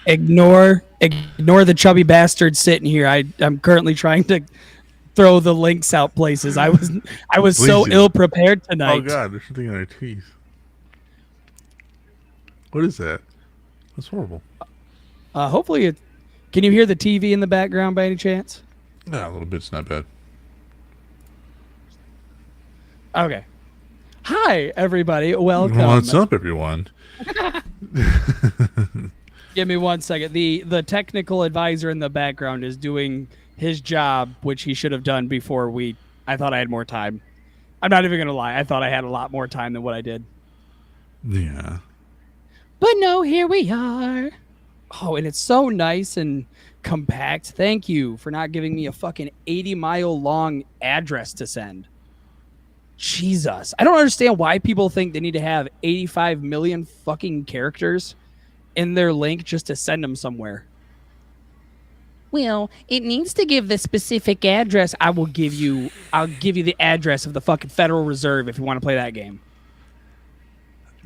Ignore the chubby bastard sitting here. I'm currently trying to throw the links out places. I was Please so do. ill prepared Oh tonight. God, there's something in our teeth. What is that? That's horrible. Hopefully it. Can you hear the TV in the background by any chance? Yeah, a little bit's not bad. Okay. Hi everybody. Welcome. What's up, everyone? Give me 1 second. The technical advisor in the background is doing his job, which he should have done before we. I thought I had more time. I'm not even gonna lie. I thought I had a lot more time than what I did. Yeah. But no, here we are. Oh, and it's so nice and compact. Thank you for not giving me a fucking 80-mile long address to send. Jesus. I don't understand why people think they need to have 85 million fucking characters in their link just to send them somewhere. Well, it needs to give the specific address. I'll give you the address of the fucking Federal Reserve if you want to play that game.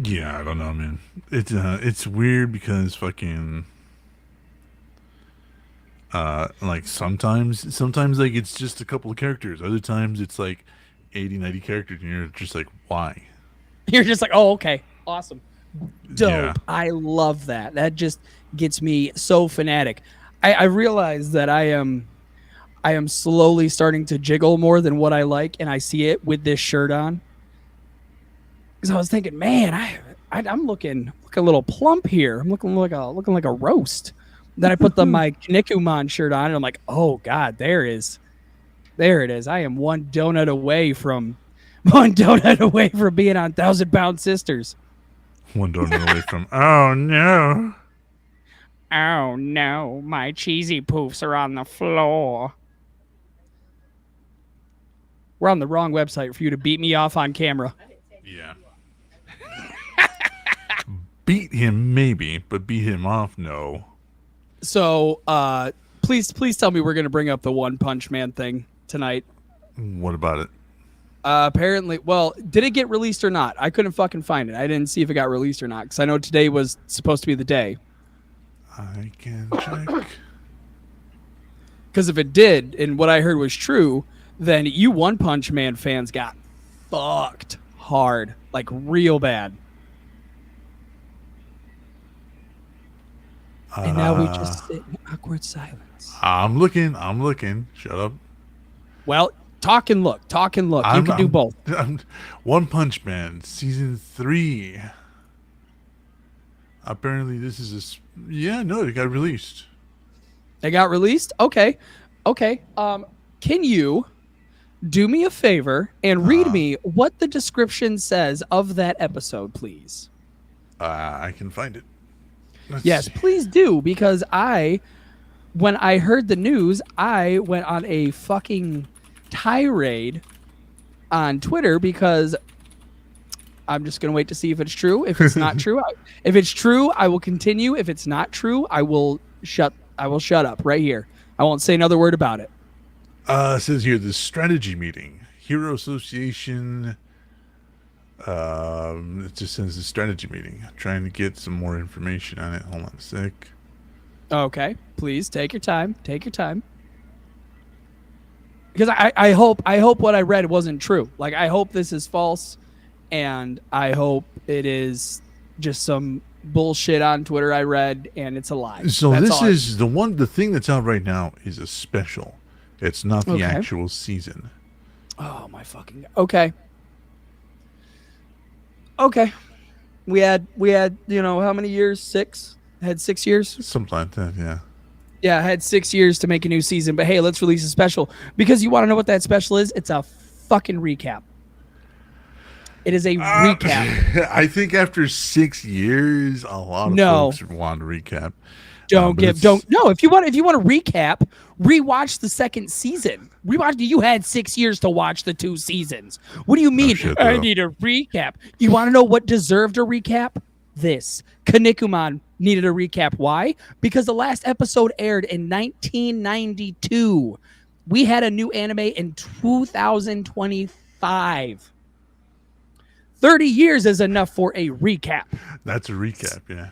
Yeah, I don't know, man. It's weird because fucking like sometimes like it's just a couple of characters. Other times it's like 80, 90 characters and you're just like, why? You're just like, "Oh, okay. Awesome. Dope. Yeah. I love that. That just gets me so fanatic." I realize that I am slowly starting to jiggle more than what I like, and I see it with this shirt on. Because I was thinking, man, I'm looking a little plump here. I'm looking like a roast. Then I put my Kinnikuman shirt on, and I'm like, oh god, there it is. I am one donut away from being on 1,000-Pound Sisters. One donut away from. Oh no. Oh no, my cheesy poofs are on the floor. We're on the wrong website for you to beat me off on camera. Yeah. Beat him maybe, but beat him off no. So, please tell me we're going to bring up the One Punch Man thing tonight. What about it? Apparently, well, did it get released or not? I couldn't fucking find it. I didn't see if it got released or not because I know today was supposed to be the day. I can check. Because if it did, and what I heard was true, then you One Punch Man fans got fucked hard, like real bad. And now we just sit in awkward silence. I'm looking. Shut up. Well, talk and look. You can do both. One Punch Man season 3. Apparently, this is it got released. It got released? Okay. Can you do me a favor and read me what the description says of that episode, please? I can find it. Yes, please do, because when I heard the news, I went on a fucking tirade on Twitter because I'm just going to wait to see if it's true. If it's not true, if it's true, I will continue. If it's not true, I will shut up right here. I won't say another word about it. It says here the strategy meeting, Hero Association. It just says the strategy meeting. I'm trying to get some more information on it. Hold on a sec. Okay, please take your time. Because I hope what I read wasn't true. Like, I hope this is false, and I hope it is just some bullshit on Twitter I read, and it's a lie. So this is the thing that's out right now is a special. It's not the actual season. Oh my fucking okay. We had how many years? 6? Had 6 years? Something like that, yeah. Yeah, I had 6 years to make a new season, but hey, let's release a special. Because you want to know what that special is? It's a fucking recap. It is a recap. I think after 6 years, a lot of folks want to recap. If you want to recap, rewatch the second season. You had 6 years to watch the 2 seasons. What do you mean? I need a recap. You want to know what deserved a recap? This Kinnikuman needed a recap. Why? Because the last episode aired in 1992. We had a new anime in 2025. 30 years is enough for a recap. That's a recap, yeah.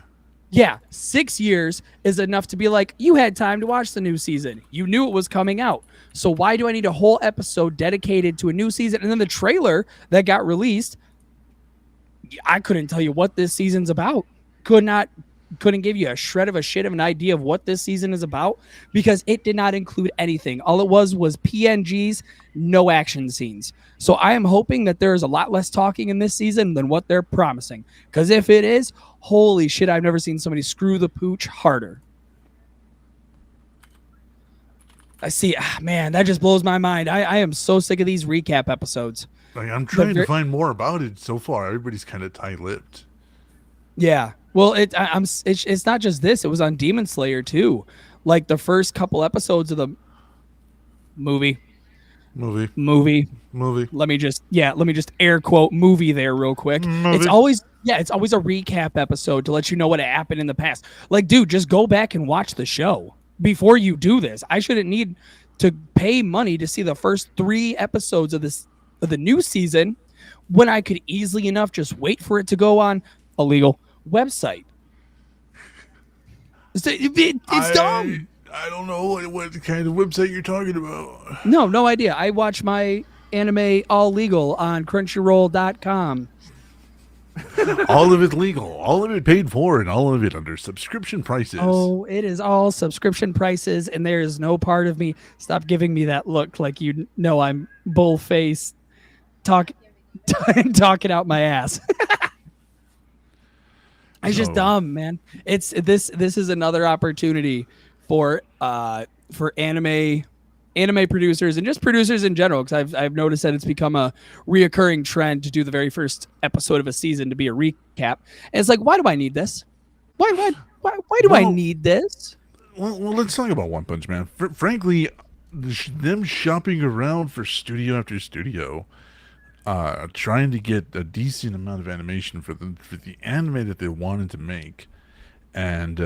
Yeah, 6 years is enough to be like, you had time to watch the new season. You knew it was coming out. So why do I need a whole episode dedicated to a new season? And then the trailer that got released, I couldn't tell you what this season's about. Could not couldn't give you a shred of a shit of an idea of what this season is about because it did not include anything. All it was PNGs, no action scenes. So I am hoping that there is a lot less talking in this season than what they're promising. Because if it is, holy shit, I've never seen somebody screw the pooch harder. I see, man, that just blows my mind. I am so sick of these recap episodes. Like, I'm The trying to find more about it. So far, everybody's kind of tight-lipped. Yeah. Well, it's not just this. It was on Demon Slayer too. Like the first couple episodes of the movie Movie, movie. movie, Let me just air quote movie there real quick. It's movie. always it's always a recap episode to let you know what happened in the past. Like, dude, just go back and watch the show before you do this. I shouldn't need to pay money to see the first 3 episodes of the new season when I could easily enough just wait for it to go on a legal website. It's I dumb. I don't know what kind of website you're talking about. No idea. I watch my anime all legal on crunchyroll.com. All of it legal, all of it paid for, and all of it under subscription prices. Oh, it is all subscription prices, and there is no part of me. Stop giving me that look like you know I'm bullface talk, talking out my ass. It's just So dumb, man. It's this is another opportunity for anime producers and just producers in general because I've noticed that it's become a reoccurring trend to do the very first episode of a season to be a recap. And it's like, why do I need this? Why do I well, need this? well, let's talk about One Punch Man. Frankly, them shopping around for studio after studio, trying to get a decent amount of animation for the anime that they wanted to make, and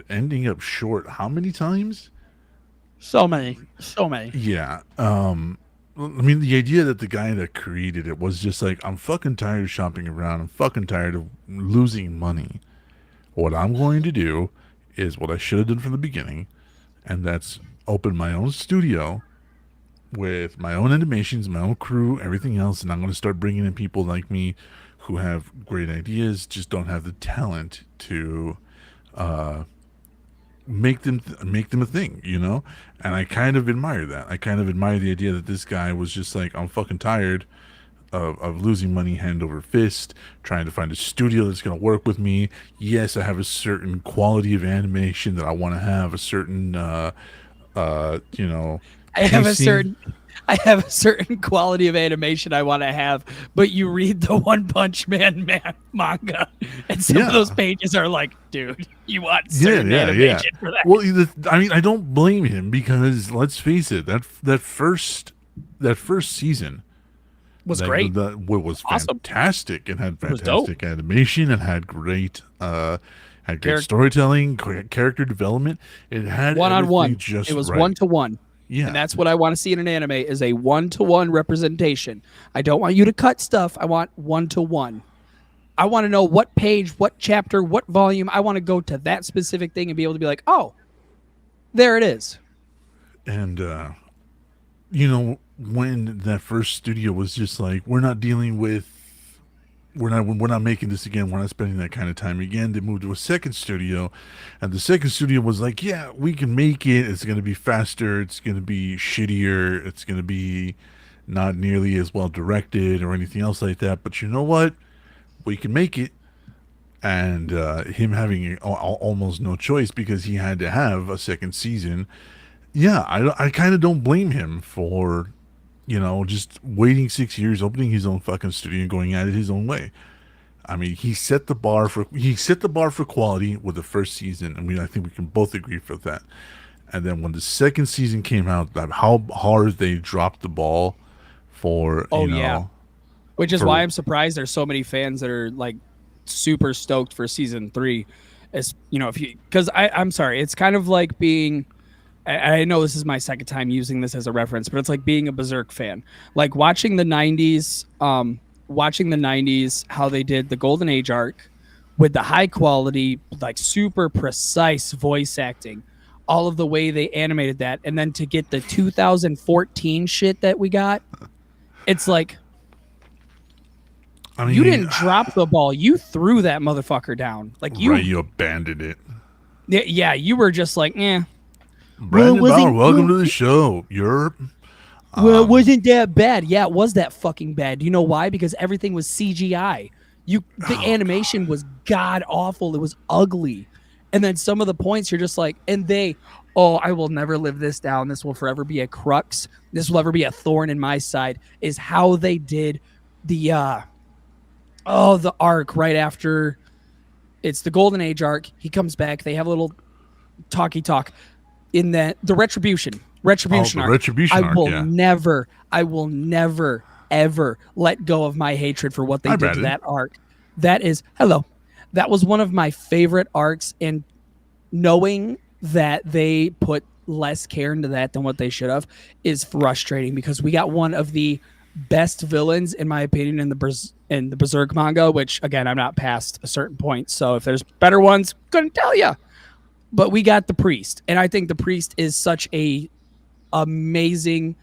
ending up short. How many times? So many. Yeah. I mean, the idea that the guy that created it was just like, I'm fucking tired of shopping around. I'm fucking tired of losing money. What I'm going to do is what I should have done from the beginning, and that's open my own studio with my own animations, my own crew, everything else, and I'm going to start bringing in people like me who have great ideas, just don't have the talent to uh, make them a thing, you know. And I kind of admire that. I kind of admire the idea that this guy was just like, I'm fucking tired of losing money hand over fist, trying to find a studio that's going to work with me. Yes, I have a certain quality of animation that I want to have, a certain you know, I have a pacing. certain I have a certain quality of animation I want to have, but you read the One Punch Man manga, and some of those Yeah, pages are like, dude, you want yeah, certain yeah, yeah. animation for that. Well, I mean, I don't blame him because let's face it, that first season, Was great. what was Awesome. fantastic. It had It was dope. fantastic animation. It had great Character storytelling, character development. It had one on everything one. just It was right. 1-to-1. And Yeah, that's what I want to see in an anime is a 1-to-1 representation. I don't want you to cut stuff. I want 1-to-1. I want to know what page, what chapter, what volume. I want to go to that specific thing and be able to be like, oh, there it is. and when that first studio was just like, we're not making this again. We're not spending that kind of time again. They moved to a second studio, and the second studio was like, yeah, we can make it. It's going to be faster. It's going to be shittier. It's going to be not nearly as well directed or anything else like that. But you know what? We can make it. And him having almost no choice because he had to have a second season. Yeah, I kind of don't blame him for just waiting 6 years, opening his own fucking studio, and going at it his own way. I mean, he set the bar for quality with the first season. I mean, I think we can both agree for that. And then when the second season came out, that how hard they dropped the ball for Oh, yeah. Which is why for I'm surprised there's so many fans that are like super stoked for season 3. As you know, if you because I'm sorry, it's kind of like being I know this is my second time using this as a reference, but it's like being a Berserk fan. Like watching the 90s, how they did the Golden Age arc with the high quality, like super precise voice acting, all of the way they animated that, and then to get the 2014 shit that we got, it's like I you mean, didn't drop the ball, you threw that motherfucker down. Like right, you, you abandoned it. yeah, you were just like, eh. Well, it Brandon Bauer, wasn't. welcome to the show. You're Well, it um wasn't that bad. Yeah, it was that fucking bad. Do you know why? Because everything was CGI. The oh animation god. was god awful. It was ugly. And then some of the points you're just like, and they, oh, I will never live this down. This will forever be a crux. This will ever be a thorn in my side. Is how they did the the arc right after it's the Golden Age arc. He comes back. They have a little talky talk in that the Oh, retribution the arc. retribution arc, yeah. I will never ever let go of my hatred for what they I did bet to it. that arc. That is hello. That was one of my favorite arcs, and knowing that they put less care into that than what they should have is frustrating because we got one of the best villains in my opinion in the Berserk manga, which again I'm not past a certain point, so if there's better ones, couldn't tell you. But we got the priest, and I think the priest is such a amazing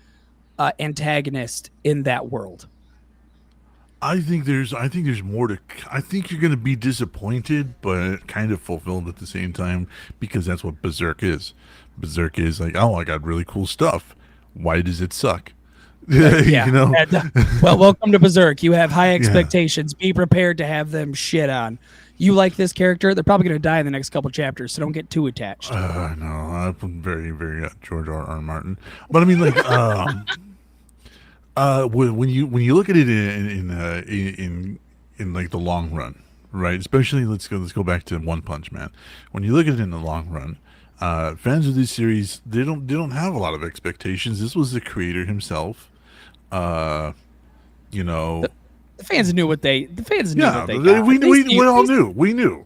antagonist in that world. I think there's more to. I think you're gonna be disappointed, but kind of fulfilled at the same time because that's what Berserk is. Berserk is like, oh, I got really cool stuff. Why does it suck? Yeah. you know? Well, welcome to Berserk. You have high Yeah. expectations. Be prepared to have them shit on. You like this character? They're probably going to die in the next couple chapters, so don't get too attached. No, I'm very, very George R. Martin, but I mean, like, when you look at it in like the long run, right? Especially let's go back to One Punch Man. When you look at it in the long run, fans of this series they don't have a lot of expectations. This was the creator himself. Uh, you know, The fans knew what they. The fans knew yeah, what they got. we all knew. We knew.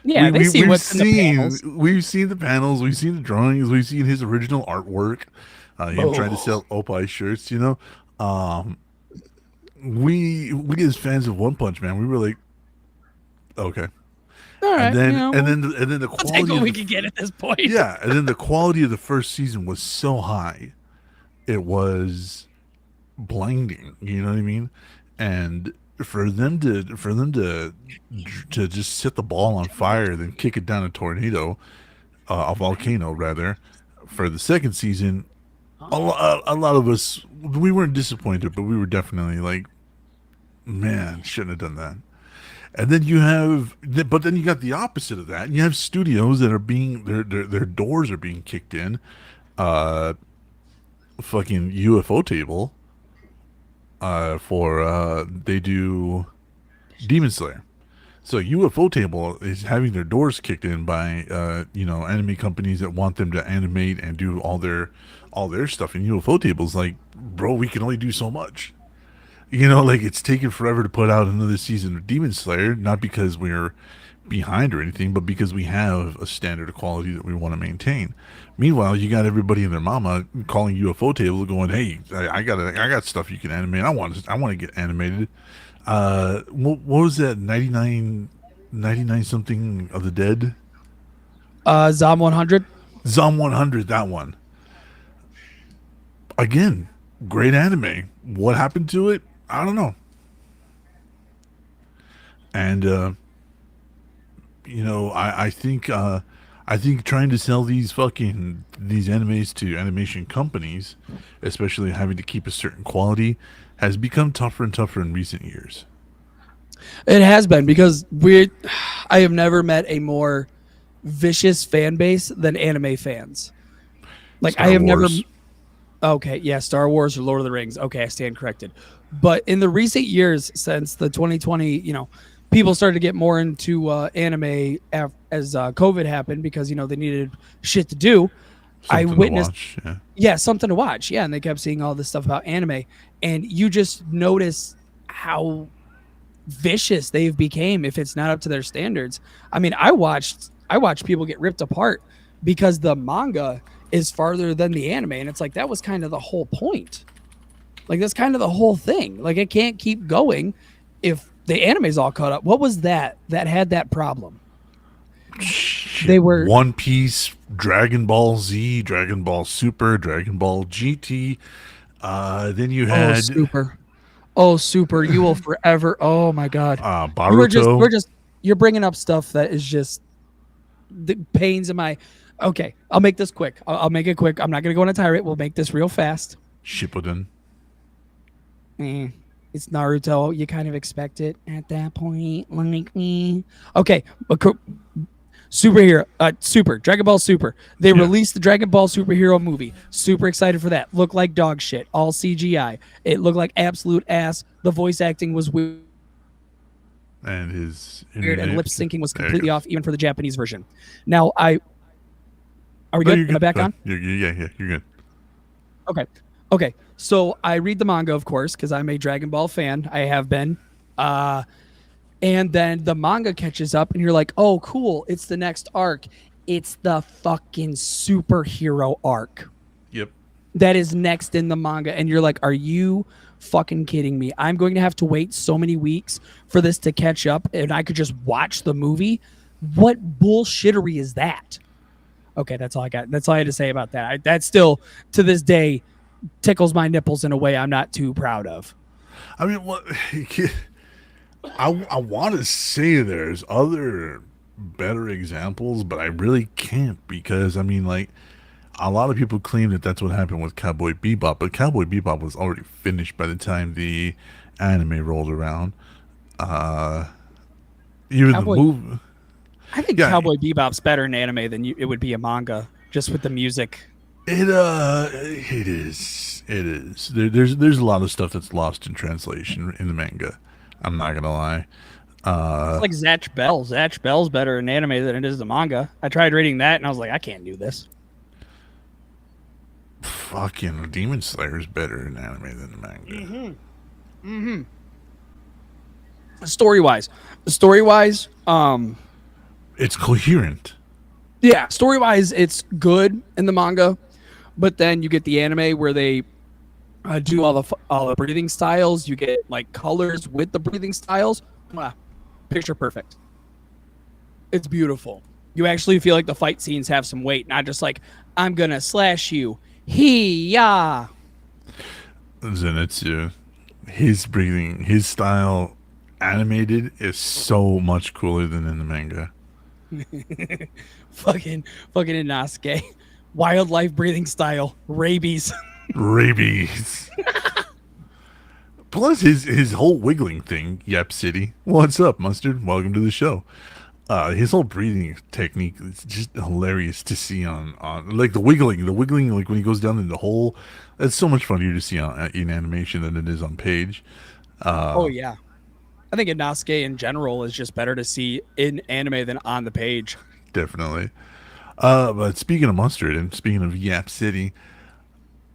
Yeah, they see We've what's in the seen panels. the panels, we've seen the drawings, we've seen his original artwork. Him trying to sell Opie shirts, Um, we as fans of One Punch Man, we were like, okay, All and right, you then know, the we'll take quality what of we the can get at this point. yeah, and then the quality of the first season was so high, it was blinding. You know what I mean? And for them to just set the ball on fire, then kick it down a tornado, a volcano rather, for the second season, a lot of us we weren't disappointed, but we were definitely like, man, shouldn't have done that. And then but then you got the opposite of that. You have studios that are being their doors are being kicked in. Uh, fucking UFO table. For they do Demon Slayer. So UFO Table is having their doors kicked in by anime companies that want them to animate and do all their stuff. And UFO Table's like, bro, we can only do so much. Like it's taken forever to put out another season of Demon Slayer, not because we're behind or anything, but because we have a standard of quality that we want to maintain. Meanwhile, you got everybody and their mama calling UFO Table, going, "Hey, I got stuff you can animate. I want to get animated." What was that? 99 something of the dead. Zom 100. Zom 100. That one again. Great anime. What happened to it? I don't know. And I think trying to sell these animes to animation companies, especially having to keep a certain quality, has become tougher and tougher in recent years. It has been because I have never met a more vicious fan base than anime fans. Like I Star have never. Wars. Okay, yeah, Star Wars or Lord of the Rings. Okay, I stand corrected. But in the recent years, since the 2020, people started to get more into anime as COVID happened because they needed shit to do. I Something to witnessed, watch. Yeah. yeah, something to watch. Yeah, and they kept seeing all this stuff about anime, and you just notice how vicious they've became if it's not up to their standards. I mean, I watched people get ripped apart because the manga is farther than the anime, and it's like that was kind of the whole point. Like that's kind of the whole thing. Like it can't keep going if the anime's all caught up. What was that had that problem? Shit, They were One Piece, Dragon Ball Z, Dragon Ball Super, Dragon Ball GT. Then you oh had super, oh super. You will forever. Oh my god, you were just Baruto. we're just you're bringing up stuff that is just the pains in my. Okay, I'll make this quick. I'll make it quick. I'm not gonna go on a tirade. We'll make this real fast. Shippuden. Eh, it's Naruto. You kind of expect it at that point, like me. Okay, but superhero, Super Dragon Ball Super. They Yeah. released the Dragon Ball superhero movie. Super excited for that. Looked like dog shit. All CGI. It looked like absolute ass. The voice acting was weird And his and internet. lip syncing was There you completely go. off, even for the Japanese version. Now, are we No, good? you're Am I good. back Go on? ahead. Yeah, you're good. Okay. Okay. So I read the manga, of course, because I'm a Dragon Ball fan. I have been. Uh, and then the manga catches up, and you're like, oh, cool. It's the next arc. It's the fucking superhero arc Yep. that is next in the manga. And you're like, are you fucking kidding me? I'm going to have to wait so many weeks for this to catch up, and I could just watch the movie. What bullshittery is that? Okay, that's all I got. That's all I had to say about that. That still, to this day, tickles my nipples in a way I'm not too proud of. I mean, what? I want to say there's other better examples, but I really can't because I mean, like, a lot of people claim that that's what happened with Cowboy Bebop, but Cowboy Bebop was already finished by the time the anime rolled around. Uh, Even the Cowboy, movie, I think yeah, Cowboy Bebop's better in anime than it would be a manga, just with the music. it is, it is. There's a lot of stuff that's lost in translation in the manga. I'm not gonna lie. It's like Zatch Bell. Zatch Bell's better in anime than it is the manga. I tried reading that and I was like, I can't do this. Fucking Demon Slayer is better in anime than the manga. Story wise, It's coherent. yeah, story wise, it's good in the manga, but then you get the anime where they do all the breathing styles. You get like colors with the breathing styles. Mwah. Picture perfect. It's beautiful. You actually feel like the fight scenes have some weight, not just like I'm gonna slash you. He-ya. Zenitsu, his breathing, his style, animated is so much cooler than in the manga. Fucking Inosuke. Wildlife breathing style. Rabies. Rabies. Plus his whole wiggling thing. Yep, City. What's up, Mustard? Welcome to the show. His whole breathing technique is just hilarious to see on like the wiggling like when he goes down in the hole. It's so much funnier to see in animation than it is on page. Oh yeah. I think Inosuke in general is just better to see in anime than on the page. Definitely. But speaking of Mustard and speaking of Yap City,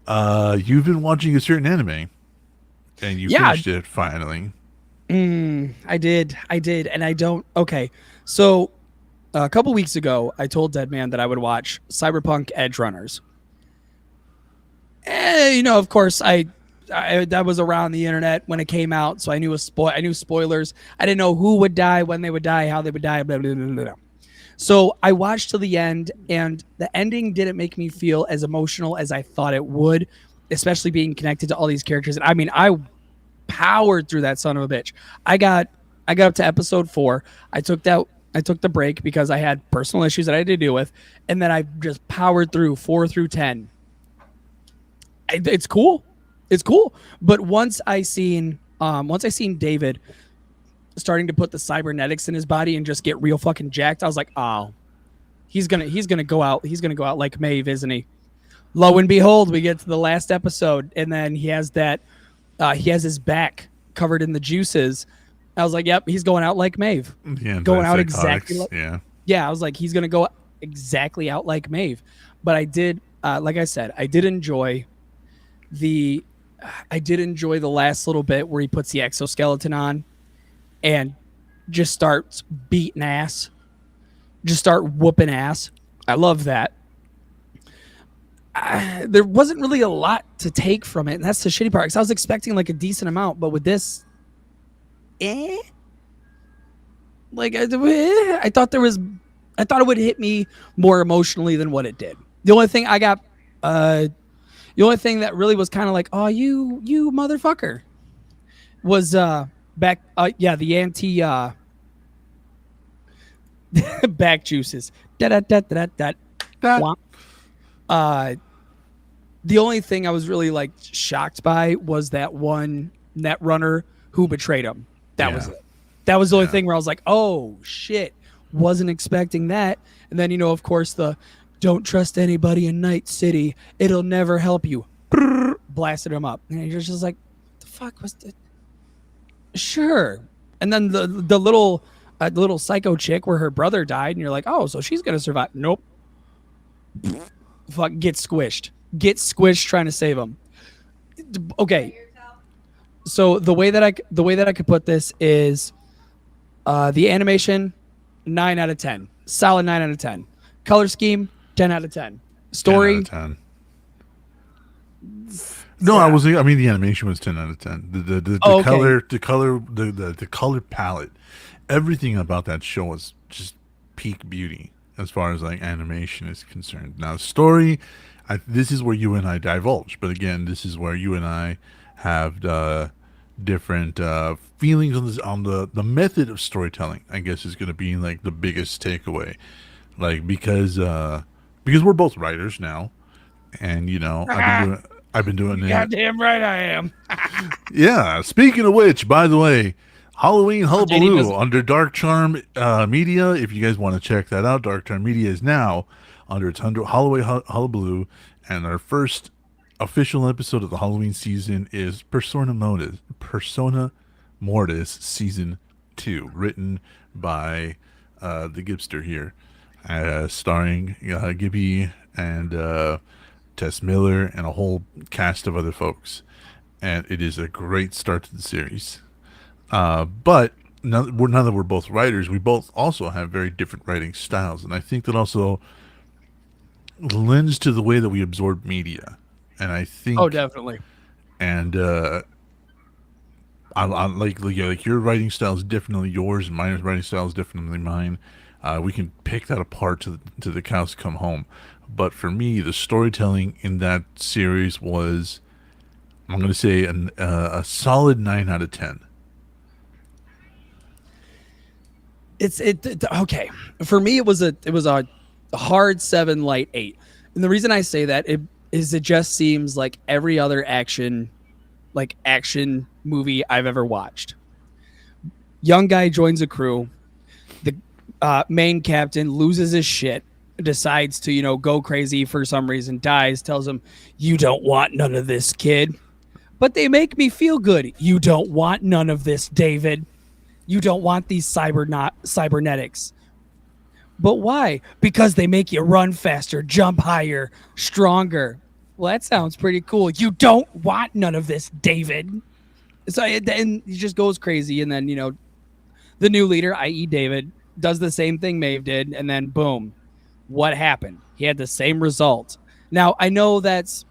you've been watching a certain anime and you Yeah, finished it finally. I did. And I don't. Okay. So a couple weeks ago, I told Deadman that I would watch Cyberpunk Edge Runners. Of course, I that was around the internet when it came out, so I knew I knew spoilers. I didn't know who would die, when they would die, how they would die, blah blah blah blah. So I watched to the end, and the ending didn't make me feel as emotional as I thought it would, especially being connected to all these characters. And I mean, I powered through that son of a bitch. I got up to episode 4. I took the break because I had personal issues that I had to deal with, and then I just powered through 4 through 10. It's cool. It's cool. But once I seen David starting to put the cybernetics in his body and just get real fucking jacked, I was like, oh, he's gonna go out. He's gonna go out like Maeve, isn't he? Lo and behold, we get to the last episode, and then he has his back covered in the juices. I was like, yep, he's going out like Maeve. Yeah, Going out exactly like, yeah. yeah, I was like, he's gonna go exactly out like Maeve. But I did, like I said, the I did enjoy the last little bit where he puts the exoskeleton on and just starts beating ass, just start whooping ass. I love that. There wasn't really a lot to take from it, and that's the shitty part. Because I was expecting like a decent amount, but with this, Like I thought there was, I thought it would hit me more emotionally than what it did. The only thing I got, uh, the only thing that really was kind of like, oh, you motherfucker, was back, yeah, the anti back juices. Da da da da da. That Uh, the only thing I was really like shocked by was that one net runner who betrayed him. That was yeah, it. That was the only yeah. thing where I was like, oh shit, wasn't expecting that. And then, of course, the don't trust anybody in Night City. It'll never help you. Blasted him up. And you're just like, the fuck was that? Sure. And then the little psycho chick where her brother died, and you're like, oh, so she's gonna survive. Nope. Fuck, get squished. Get squished trying to save him. Okay, so the way that I could put this is the animation 9 out of 10, solid 9 out of 10, color scheme 10 out of 10, 10 out of story 10. No, I yeah. was. I mean, the animation was 10 out of 10. The Oh, okay. color, the color palette, everything about that show was just peak beauty as far as like animation is concerned. Now, story, this is where you and I divulge. But again, this is where you and I have different feelings on this, on the method of storytelling. I guess is going to be like the biggest takeaway, like because we're both writers now, and I've been doing it. Goddamn right I am. Yeah. Speaking of which, by the way, Halloween So JD Hullabaloo doesn't. under Dark Charm Media. If you guys want to check that out, Dark Charm Media is now under its Halloween Hullabaloo, and our first official episode of the Halloween season is Persona Mortis season 2, written by the Gibster here, starring Gibby and Tess Miller and a whole cast of other folks, and it is a great start to the series. But now that we're both writers, we both also have very different writing styles, and I think that also lends to the way that we absorb media. And I Oh, think, definitely. and I like yeah, like your writing style is definitely yours, and my writing style is definitely mine. We can pick that apart to the cows come home. But for me, the storytelling in that series was, I'm going to say, a solid 9 out of 10. Okay. For me, it was a hard 7, light 8, and the reason I say that it just seems like every other action movie I've ever watched. Young guy joins a crew. The main captain loses his shit, decides to go crazy for some reason, dies, tells him, "You don't want none of this, kid." But they make me feel good. You don't want none of this, David. You don't want these cybernetics. But why? Because they make you run faster, jump higher, stronger. Well, that sounds pretty cool. You don't want none of this, David. So and he just goes crazy, and then the new leader, i.e., David, does the same thing Maeve did, and then boom, what happened? He had the same result. Now I know that's.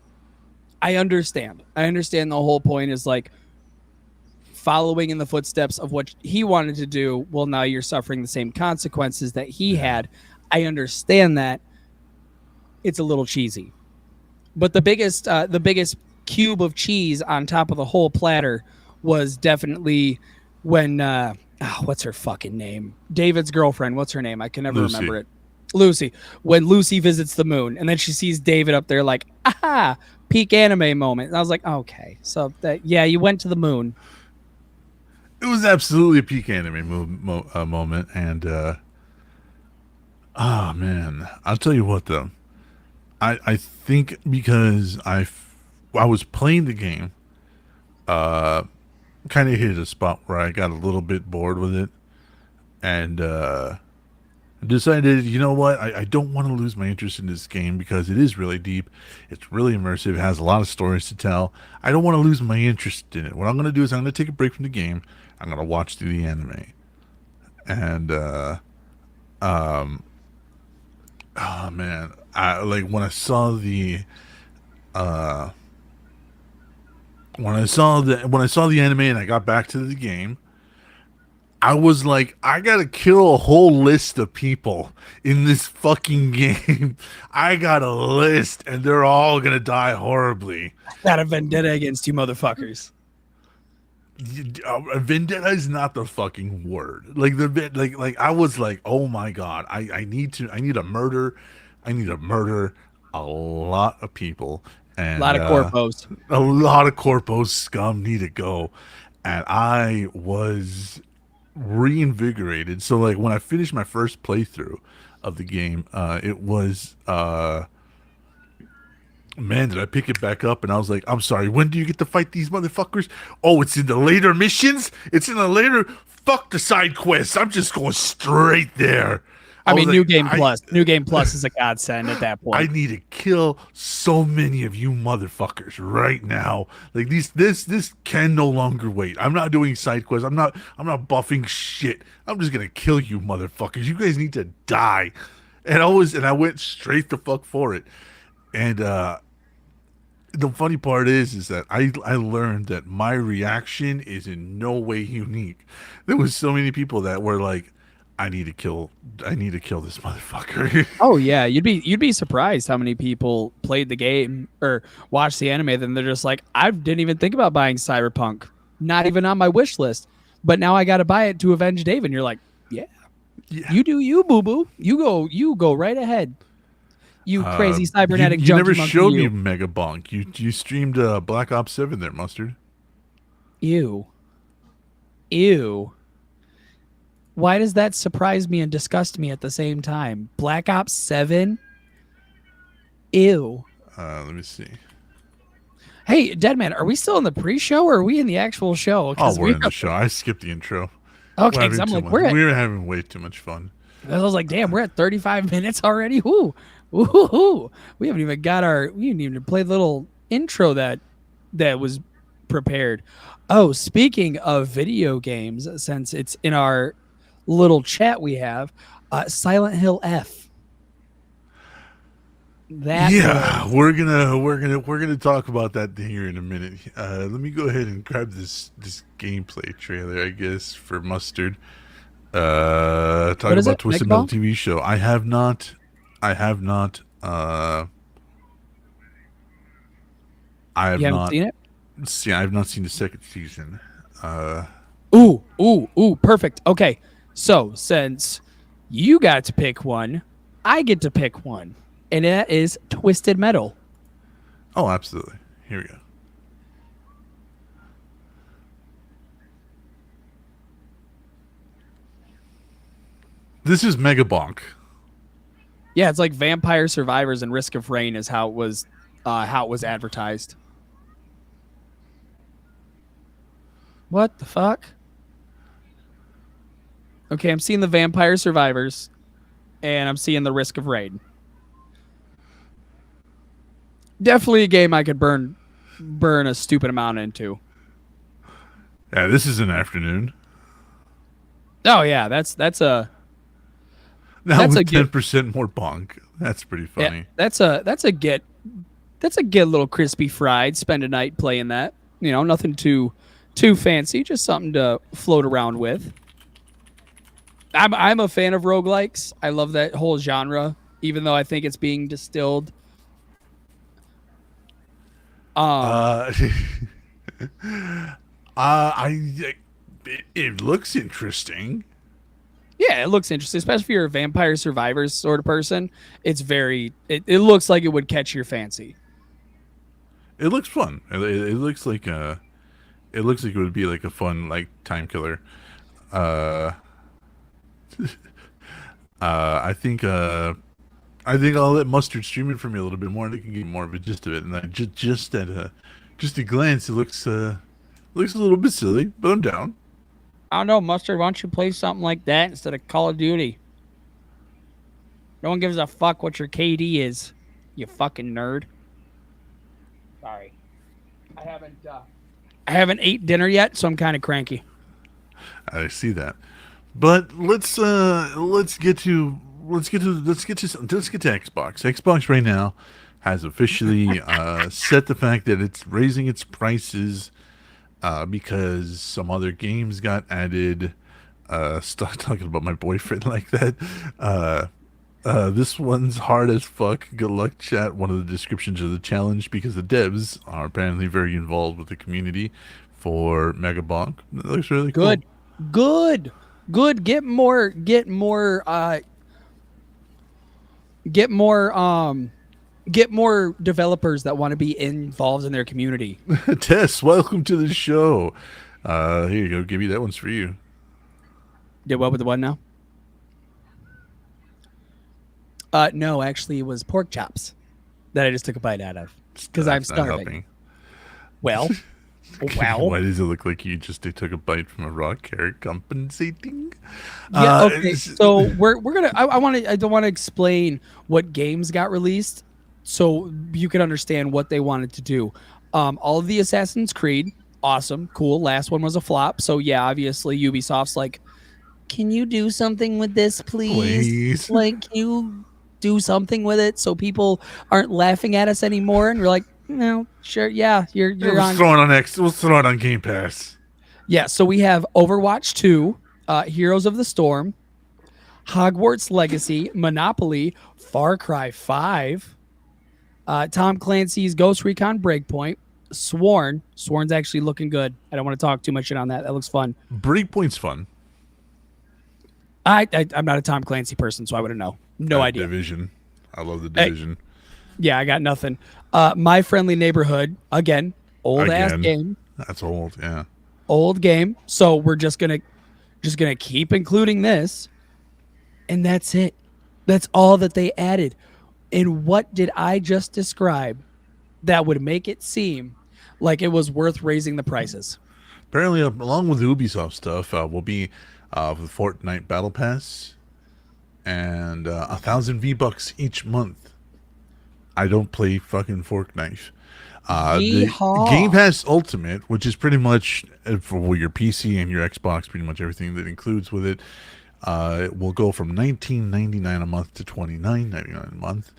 I understand. I understand the whole point is like following in the footsteps of what he wanted to do. Well, now you're suffering the same consequences that he Yeah. had. I understand that. It's a little cheesy, but the biggest cube of cheese on top of the whole platter was definitely when what's her fucking name? David's girlfriend. What's her name? I can never Lucy. remember it. Lucy. When Lucy visits the moon, and then she sees David up there, like, aha, peak anime moment. And I was like, okay, so that yeah, you went to the moon. It was absolutely a peak anime moment, and oh man, I'll tell you what though. I think because I was playing the game, kind of hit a spot where I got a little bit bored with it, and decided, you know what, I don't want to lose my interest in this game because it is really deep, it's really immersive, it has a lot of stories to tell. I don't want to lose my interest in it. What I'm going to do is I'm going to take a break from the game. I'm going to watch through the anime, and oh man, I like uh when I saw the anime and I got back to the game, I was like, I gotta kill a whole list of people in this fucking game. I got a list, and they're all gonna die horribly. Got a vendetta against you motherfuckers. Vendetta is not the fucking word. Like I was like, oh my god, I need a murder, I need to murder a lot of people, A and lot of corpos. a lot of corpos scum need to go, and I was reinvigorated. So like when I finished my first playthrough of the game, it was man, did I pick it back up and I was like, I'm sorry, when do you get to fight these motherfuckers? Oh, it's in the later missions? It's in the later fuck the side quests. I'm just going straight there. I I was mean, like, New Game Plus. New Game Plus is a godsend at that I point. need to kill so many of you motherfuckers right now. Like this can no longer wait. I'm not doing side quests. I'm not buffing shit. I'm just gonna kill you motherfuckers. You guys need to die. And I went straight the fuck for it. And the funny part is that I learned that my reaction is in no way unique. There was so many people that were like, I need to kill this motherfucker. Oh yeah, you'd be surprised how many people played the game or watched the anime. Then they're just like, I didn't even think about buying Cyberpunk, not even on my wish list, but now I got to buy it to avenge Dave. And you're like, yeah, Yeah. you do you, boo boo. You go right ahead. You crazy cybernetic you junkie never monkey. showed me You. Mega Bonk. You streamed Black Ops 7 there, Mustard. Ew. Ew. Why does that surprise me and disgust me at the same time? Black Ops 7? Ew. Let me see. Hey, Deadman, are we still in the pre-show or are we in the actual show? Oh, we're we in the show. I skipped the intro. okay, because I'm like, We're having way too much fun. I was like, damn, we're at 35 minutes already. Ooh, ooh, ooh. We haven't even we didn't even play the little intro that was prepared. Oh, speaking of video games, since it's in our little chat we have, Silent Hill F. That Yeah, we're gonna talk about that here in a minute. Let me go ahead and grab this gameplay trailer, I guess, for Mustard. Talk what is about it? Twisted Metal Megaphone? TV show. I have not. I have You haven't not seen it? seen. I have not seen the second season. Ooh, perfect. Okay, so since you got to pick one, I get to pick one, and that is Twisted Metal. Oh, absolutely. Here we go. This is Mega Bonk. Yeah, it's like Vampire Survivors and Risk of Rain is how it was advertised. What the fuck? Okay, I'm seeing the Vampire Survivors, and I'm seeing the Risk of Rain. Definitely a game I could burn a stupid amount into. Yeah, this is an afternoon. Oh yeah, that's a Now that's a with get 10% more bonk. That's pretty funny. yeah, that's a get little crispy fried. Spend a night playing that. You know, nothing too fancy, just something to float around with. I'm a fan of roguelikes. I love that whole genre, even though I think it's being distilled. Uh, it looks interesting. Yeah, it looks interesting, especially if you're a Vampire Survivors sort of person. It looks like it would catch your fancy. It looks fun. It looks like it looks like it would be like a fun like time killer. Uh, I think I'll let Mustard stream it for me a little bit more, and I can get more of a gist of it. And just at a glance, it looks a little bit silly, but I'm down. I don't know, Mustard. Why don't you play something like that instead of Call of Duty? No one gives a fuck what your KD is, you fucking nerd. Sorry, I haven't ate dinner yet, so I'm kind of cranky. I see that. But let's get to Xbox. Xbox right now has officially set the fact that it's raising its prices because some other games got added. Stop talking about my boyfriend like that. Uh, this one's hard as fuck. Good luck, chat. One of the descriptions of the challenge because the devs are apparently very involved with the community for Megabonk. That looks really cool. Good, good, good. Get more, get more developers that want to be involved in their community. Tess, welcome to the show. Here you go. Give me that one's for you. Did what with the one now? No, actually, it was pork chops that I just took a bite out of because I'm That's not starving. helping. Well, Why well, does it look like you just took a bite from a raw carrot compensating? yeah. Okay, It's- so we're gonna. I want to. I don't want to explain what games got released, so you can understand what they wanted to do. All of the Assassin's Creed, awesome, cool. Last one was a flop, so yeah, obviously Ubisoft's like, can you do something with this, please? Please. Like, can you do something with it so people aren't laughing at us anymore? And we're like, no, sure, yeah, Yeah, you're let's on. throw it on X. Let's throw it on Game Pass. Yeah, so we have Overwatch 2, Heroes of the Storm, Hogwarts Legacy, Monopoly, Far Cry 5, Tom Clancy's Ghost Recon Breakpoint, Sworn. Sworn's actually looking good. I don't want to talk too much shit on that. That looks fun. Breakpoint's fun. I'm not a Tom Clancy person, so I wouldn't know. No idea. Division. I love the Hey, Division. yeah, I got nothing. My Friendly Neighborhood, again, old ass Again, game, that's old. Yeah. old game. So we're just gonna keep including this, and that's it. That's all that they added. And what did I just describe that would make it seem like it was worth raising the prices? Apparently, along with the Ubisoft stuff, will be the Fortnite Battle Pass and 1,000 V-Bucks each month. I don't play fucking Fortnite. The Yeehaw! Game Pass Ultimate, which is pretty much for your PC and your Xbox, pretty much everything that includes with it, it will go from $19.99 a month to $29.99 a month.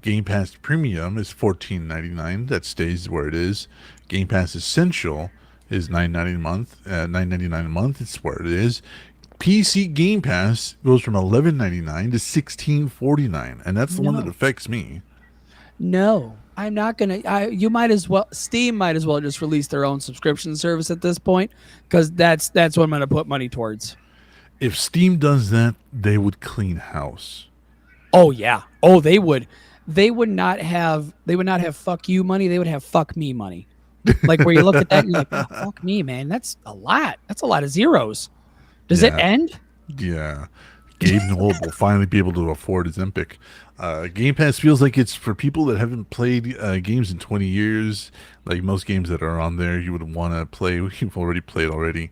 Game Pass Premium is $14.99. That stays where it is. Game Pass Essential is $9.99 a month. $9.99 a month. It's where it is. PC Game Pass goes from $11.99 to $16.49, and that's the one that No, affects me. no, I'm not gonna. You might as well. Steam might as well just release their own subscription service at this point, because that's what I'm gonna put money towards. If Steam does that, they would clean house. Oh yeah. Oh, they would. They would not have. They would not have fuck you money. They would have fuck me money. Like where you look at that, and you're like, oh, fuck me, man. That's a lot. That's a lot of zeros. Does it Yeah, end? yeah. Gabe Newell will finally be able to afford his Empic. Game Pass feels like it's for people that haven't played games in 20 years. Like most games that are on there, you would want to play. You've already played already,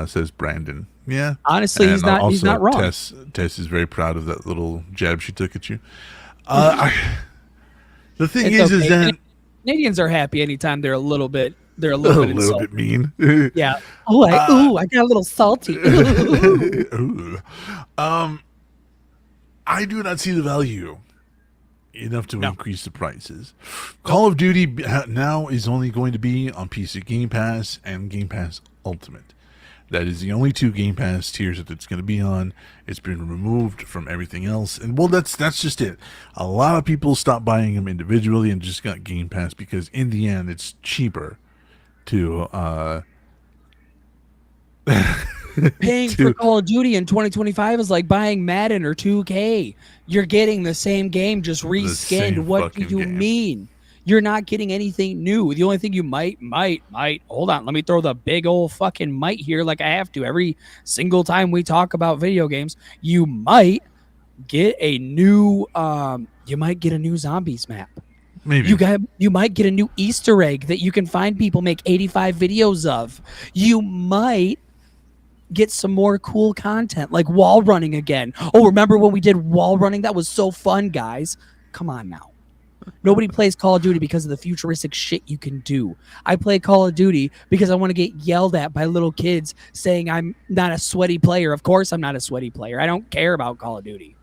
says Brandon. Yeah, Honestly, he's and not. He's also not wrong. Tess is very proud of that little jab she took at you. The thing It's is okay. that Canadians are happy anytime they're a little bit. They're a a little bit little insulted. bit mean. Yeah. Oh, I got a little salty. Ooh. Ooh. Um, I do not see the value enough to No. increase the prices. Nope. Call of Duty now is only going to be on PC Game Pass and Game Pass Ultimate. That is the only two Game Pass tiers that it's going to be on. It's been removed from everything else, and well, that's just it. A lot of people stopped buying them individually and just got Game Pass because in the end, it's cheaper to Paying for to Call of Duty in 2025 is like buying Madden or 2K. You're getting the same game, just the reskinned. same What do fucking you game. mean? You're not getting anything new. The only thing you might, hold on, let me throw the big old fucking might here like I have to every single time we talk about video games. You might get a new zombies map. Maybe. You might get a new Easter egg that you can find people make 85 videos of. You might get some more cool content like wall running again. Oh, remember when we did wall running? That was so fun, guys. Come on now. Nobody plays Call of Duty because of the futuristic shit you can do. I play Call of Duty because I want to get yelled at by little kids saying I'm not a sweaty player. Of course I'm not a sweaty player. I don't care about Call of Duty.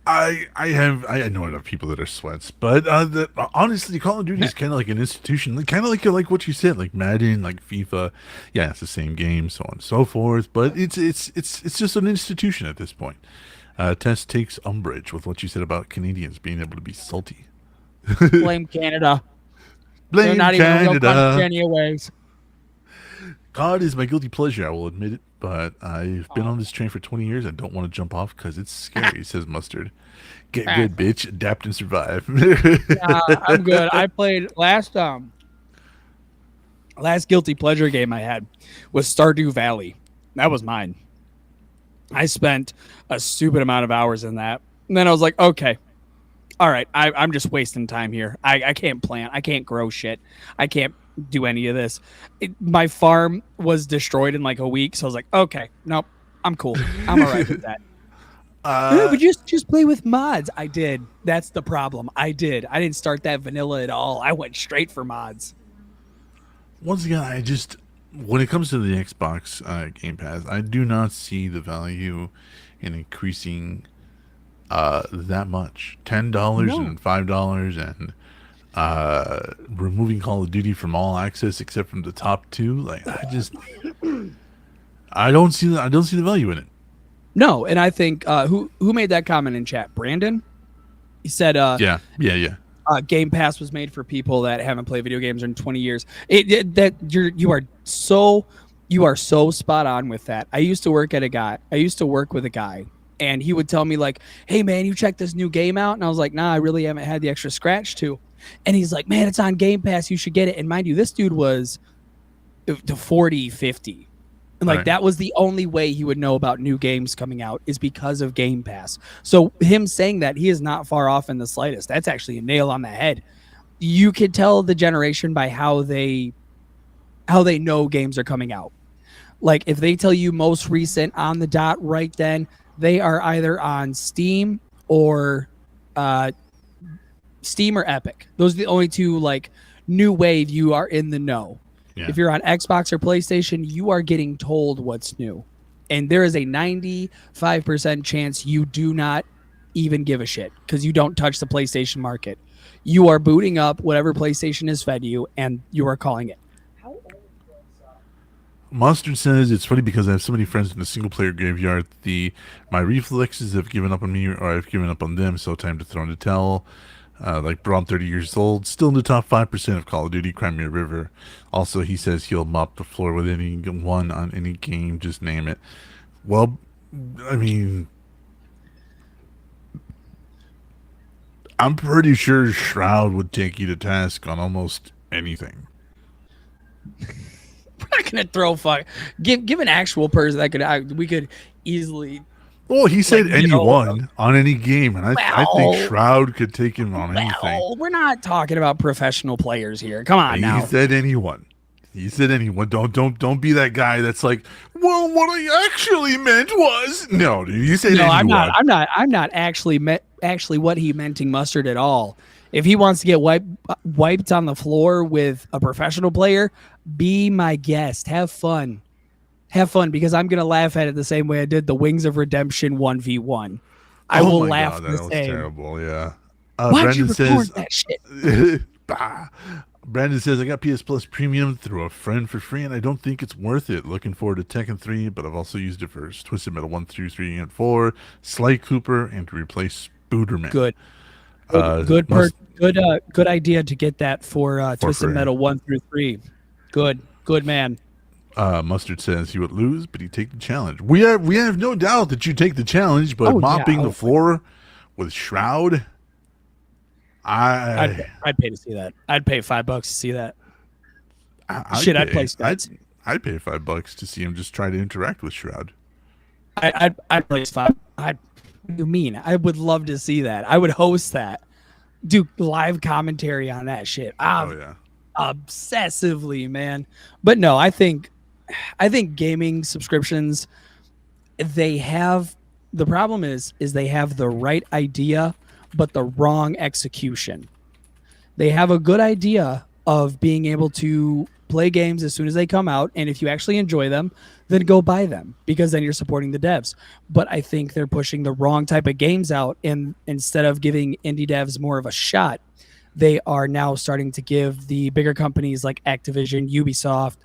I know enough people that are sweats, but honestly, Call of Duty is kind of like an institution, like, kind of like what you said, like Madden, like FIFA. Yeah, it's the same game, so on and so forth. But it's just an institution at this point. Tess takes umbrage with what you said about Canadians being able to be salty. Blame Canada. They're Blame not even a real country Canada. anyways. God is my guilty pleasure. I will admit it, but I've been Oh, on this train for 20 years. I don't want to jump off because it's scary. Says Mustard. Get ah, good, bitch. Adapt and survive. I'm good. I played last guilty pleasure game I had was Stardew Valley. That was mine. I spent a stupid amount of hours in that. And then I was like, okay, all right, I'm just wasting time here. I can't plant. I can't grow shit. I can't do any of this. My farm was destroyed in like a week. So I was like, okay, nope, I'm cool. I'm all right with that. uh, But just play with mods. I did. That's the problem. I did. I didn't start that vanilla at all. I went straight for mods. Once again, when it comes to the Xbox Game Pass, I do not see the value in increasing that much. $10 No. and $5 and removing Call of Duty from all access except from the top two. Like, I don't see the value in it. No, and I think who made that comment in chat? Brandon. He said Yeah, yeah, yeah. Game Pass was made for people that haven't played video games in 20 years. That you are so spot on with that. I used to work with a guy, and he would tell me like, "Hey man, you check this new game out," and I was like, "Nah, I really haven't had the extra scratch to." And he's like, "Man, it's on Game Pass. You should get it." And mind you, this dude was to 40, 50. And like Right. that was the only way he would know about new games coming out is because of Game Pass. So him saying that, he is not far off in the slightest. That's actually a nail on the head. You could tell the generation by how they know games are coming out. Like if they tell you most recent on the dot right then, they are either on uh Steam or Epic. Those are the only two like new wave you are in the know. Yeah. If you're on Xbox or PlayStation, you are getting told what's new. And there is a 95% chance you do not even give a shit because you don't touch the PlayStation market. You are booting up whatever PlayStation has fed you and you are calling it. Mustard says it's funny because I have so many friends in the single player graveyard. My reflexes have given up on me, or I've given up on them. So time to throw in the towel. Like bro, I'm 30 years old, still in the top 5% of Call of Duty, Crimea River. Also, he says he'll mop the floor with anyone on any game, just name it. Well, I mean, I'm pretty sure Shroud would take you to task on almost anything. We're not gonna throw fuck. Give an actual person that we could easily Well, he like said get hold of. anyone on any game, and I think Well, Shroud could take him on anything. we're not talking about professional players here. Come on He now. said anyone. He said anyone. Don't be that guy that's like, well, what I actually meant was no, dude. You said No, I'm not. anyone. I'm not actually what he menting Mustard at all. If he wants to get wiped on the floor with a professional player, be my guest. Have fun because I'm gonna laugh at it the same way I did the Wings of Redemption 1v1. I Oh will my laugh god, the that was same. terrible. Yeah. Why'd you Brandon record says. that shit? Bah. Brandon says I got PS Plus Premium through a friend for free, and I don't think it's worth it. Looking forward to Tekken 3, but I've also used it for Twisted Metal 1, 2, 3, and 4, Sly Cooper, and to replace Spooderman. Good. Uh, Good must good idea to get that for for Twisted free. Metal 1 through 3. Good man. Mustard says he would lose, but he'd take the challenge. We have no doubt that you take the challenge, but Oh yeah. mopping the floor with Shroud, I'd pay to see that. I'd pay $5 to see that. I'd Shit, I'd pay, play Skyts. I'd pay $5 to see him just try to interact with Shroud. I'd play five. What do you mean? I would love to see that. I would host that. Do live commentary on that shit. Oh yeah, Obsessively, man. But no, I think gaming subscriptions, they have the problem is they have the right idea but the wrong execution. They have a good idea of being able to play games as soon as they come out, and if you actually enjoy them, then go buy them because then you're supporting the devs. But I think they're pushing the wrong type of games out, and instead of giving indie devs more of a shot, they are now starting to give the bigger companies like Activision, Ubisoft,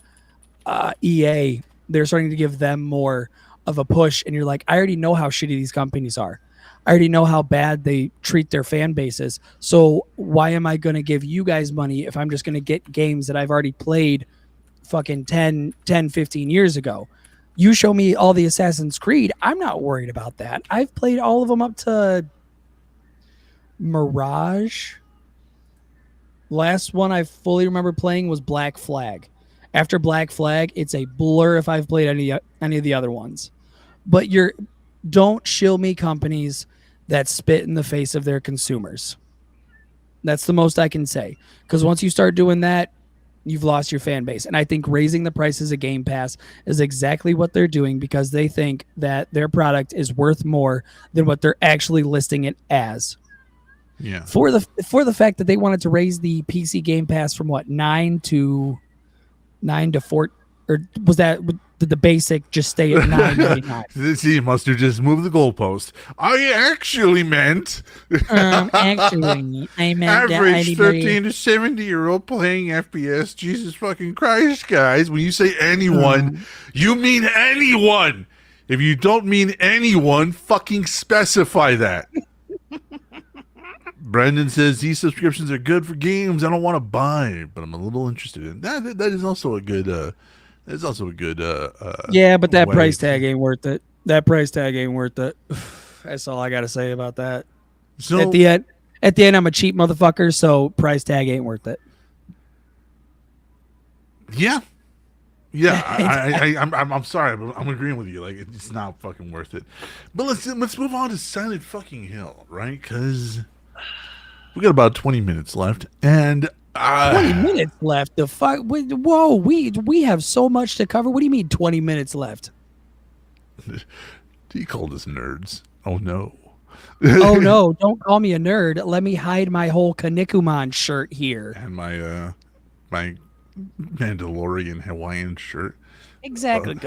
EA, they're starting to give them more of a push. And you're like, I already know how shitty these companies are. I already know how bad they treat their fan bases. So why am I going to give you guys money if I'm just going to get games that I've already played fucking 15 years ago? You show me all the Assassin's Creed, I'm not worried about that. I've played all of them up to Mirage. Last one I fully remember playing was Black Flag. After Black Flag, it's a blur if I've played any of the other ones. But you're don't shill me companies that spit in the face of their consumers. That's the most I can say. Because once you start doing that, you've lost your fan base. And I think raising the prices of Game Pass is exactly what they're doing because they think that their product is worth more than what they're actually listing it as. Yeah. For the fact that they wanted to raise the PC Game Pass from what 9 to 4, or was that did the basic just stay at 9.99? See, Mustard just moved the goalpost. I actually meant Actually, I meant that average anybody. 13 to 70-year-old playing FPS. Jesus fucking Christ, guys. When you say anyone, you mean anyone. If you don't mean anyone, fucking specify that. Brandon says these subscriptions are good for games I don't want to buy, but I'm a little interested in that. That is also a good. That's also a good. Yeah, but that way price tag ain't worth it. That price tag ain't worth it. That's all I gotta say about that. At So the end, I'm a cheap motherfucker, so price tag ain't worth it. yeah, yeah. I'm sorry, but I'm agreeing with you. Like it's not fucking worth it. But let's move on to Silent fucking Hill, right? Because we got about 20 minutes left, and 20 minutes left. The fuck? Whoa, we have so much to cover. What do you mean 20 minutes left? he called us nerds. Oh no. Oh no! Don't call me a nerd. Let me hide my whole Kanikuman shirt here. And my Mandalorian Hawaiian shirt. Exactly.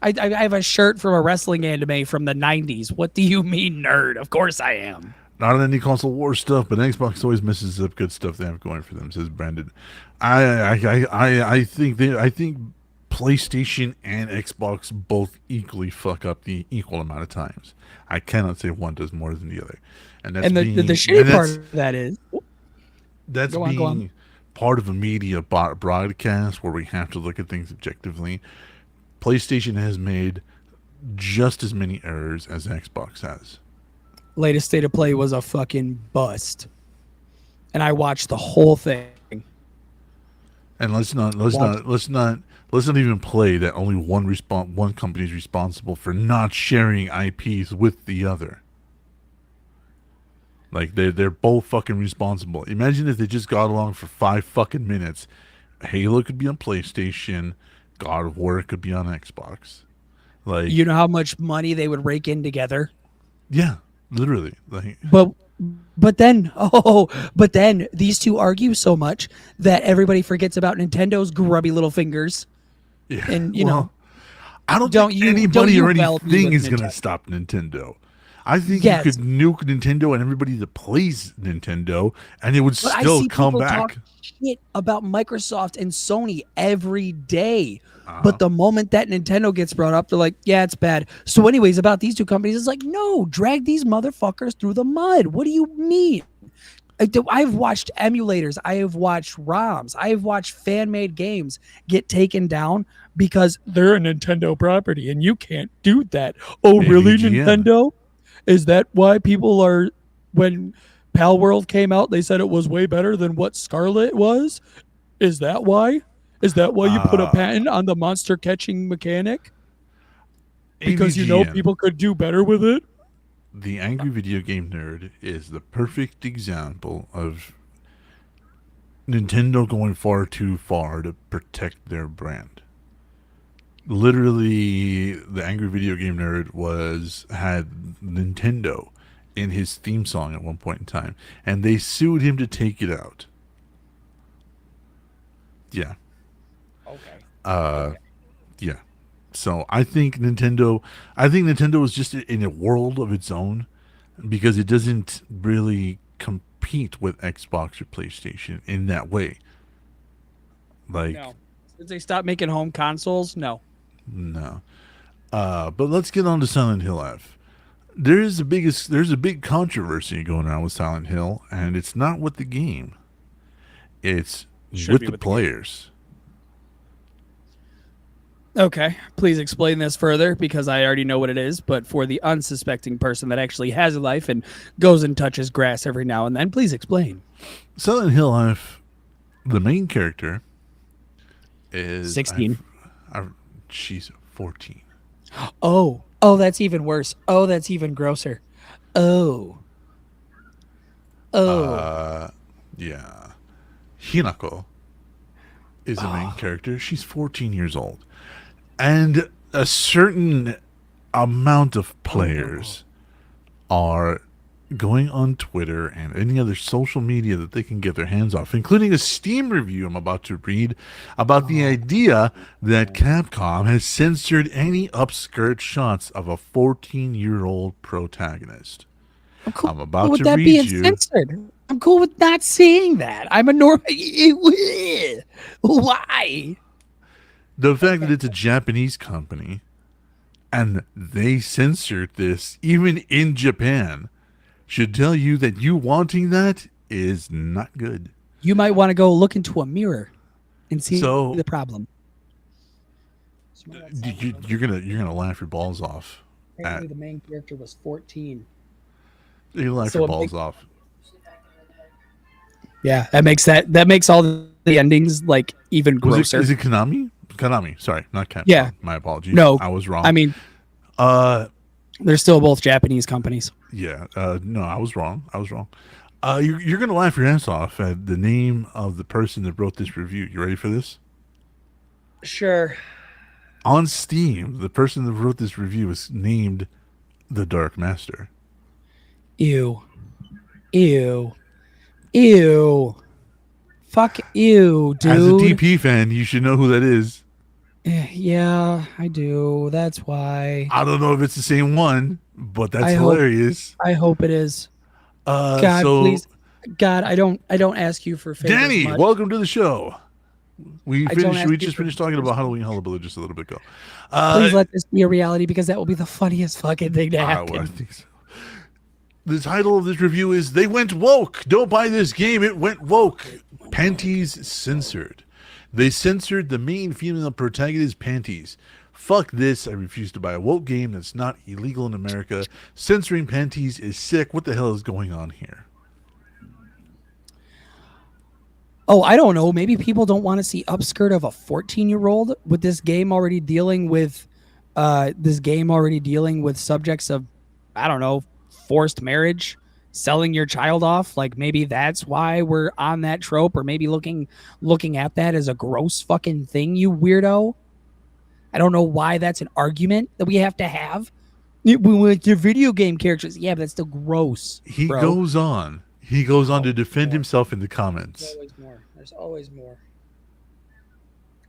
I have a shirt from a wrestling anime from the '90s. What do you mean, nerd? Of course I am. Not on any console war stuff, but Xbox always messes up good stuff they have going for them. Says Brandon. I think PlayStation and Xbox both equally fuck up the equal amount of times. I cannot say one does more than the other, and that's And the being the, the shitty part of that is, that's go on, go on. being part of a media broadcast where we have to look at things objectively. PlayStation has made just as many errors as Xbox has. Latest state of play was a fucking bust, and I watched the whole thing. And let's not even play that only one company is responsible for not sharing IPs with the other. Like they're both fucking responsible. Imagine if they just got along for 5 fucking minutes. Halo could be on PlayStation, God of War could be on Xbox. Like You know how much money they would rake in together. yeah, literally. Like But then these two argue so much that everybody forgets about Nintendo's grubby little fingers. yeah. And Well, I don't don't think you anybody or weld me anything with is going to Nintendo. stop Nintendo. I think you Yes, could nuke Nintendo and everybody that plays Nintendo, and it would but I still see come people back. talk shit about Microsoft and Sony every day. Uh, But the moment that Nintendo gets brought up, they're like, yeah, it's bad. So, anyways, about these two companies, it's like, no, drag these motherfuckers through the mud. What do you mean? I've watched emulators, I have watched ROMs, I have watched fan made games get taken down because they're a Nintendo property and you can't do that. Oh, hey, really, VGM. Nintendo? Is that why people are, when Pal World came out, they said it was way better than what Scarlet was? Is that why? Is that why you put a Uh, patent on the monster catching mechanic? Because you know AVGN. people could do better with it? The angry video game nerd is the perfect example of Nintendo going far too far to protect their brand. Literally, the angry video game nerd was had Nintendo in his theme song at one point in time, and they sued him to take it out. Yeah, Okay. Uh, Okay. yeah. So I think Nintendo is just in a world of its own because it doesn't really compete with Xbox or PlayStation in that way. Like, No. Since they stopped making home consoles, no. no. But let's get on to Silent Hill F. There's a big controversy going on with Silent Hill, and it's not with the game. It's Should with be the with the game. players. Okay. Please explain this further because I already know what it is, but for the unsuspecting person that actually has a life and goes and touches grass every now and then, please explain. Silent Hill F, the main character is 16. she's 14. Oh. Oh, that's even worse. Oh, that's even grosser. Oh. Oh. Yeah. Hinako is the main Oh. character. She's 14 years old. And a certain amount of Oh no. players are going on Twitter and any other social media that they can get their hands off, including a Steam review I'm about to read about the Oh. idea that Capcom has censored any upskirt shots of a 14-year-old protagonist. I'm cool I'm about with to that read being you. censored. I'm cool with not seeing that. I'm a normal. Why? The fact that Okay. it's a Japanese company and they censored this even in Japan should tell you that you wanting that is not good. You might want to go look into a mirror and see the So problem. Smart outside when you're looking. gonna laugh your balls off Apparently, at the main character was 14. you're gonna laugh your So balls off. yeah, that makes all the endings like even Was it grosser. is it Konami? Konami, sorry, not Yeah. Capcom. My apologies. No. I was I wrong. mean, Uh they're still both Japanese companies. yeah, no, I was wrong. I was wrong. You're gonna laugh your ass off at the name of the person that wrote this review. You ready for this? Sure. On Steam, the person that wrote this review is named the Dark Master. Ew. Ew. Ew. Fuck you, As a dude. DP fan, you should know who that is. Yeah, I do. That's why. I don't know if it's the same one, but that's I hope hilarious. I hope it is. God, So please. God, I don't ask you for favors Danny, much. welcome to the show. We I don't finished. ask We you just for finished talking favors about Halloween much. Hullabaloo just a little bit ago. Please let this be a reality because that will be the funniest fucking thing to I happen. think so. The title of this review is "They Went Woke." Don't buy this game. It went woke. Panties censored. They censored the main female protagonist's panties. Fuck this. I refuse to buy a woke game that's not illegal in America. Censoring panties is sick. What the hell is going on here? Oh, I don't know. Maybe people don't want to see upskirt of a 14-year-old with this game already dealing with subjects of I don't know, forced marriage, selling your child off. Like maybe that's why we're on that trope or maybe looking at that as a gross fucking thing, you weirdo. I don't know why that's an argument that we have to have. We want your video game characters. Yeah, but that's still gross, He bro. goes on. He goes on Oh, to defend more. himself in the There's comments. always more. There's always more.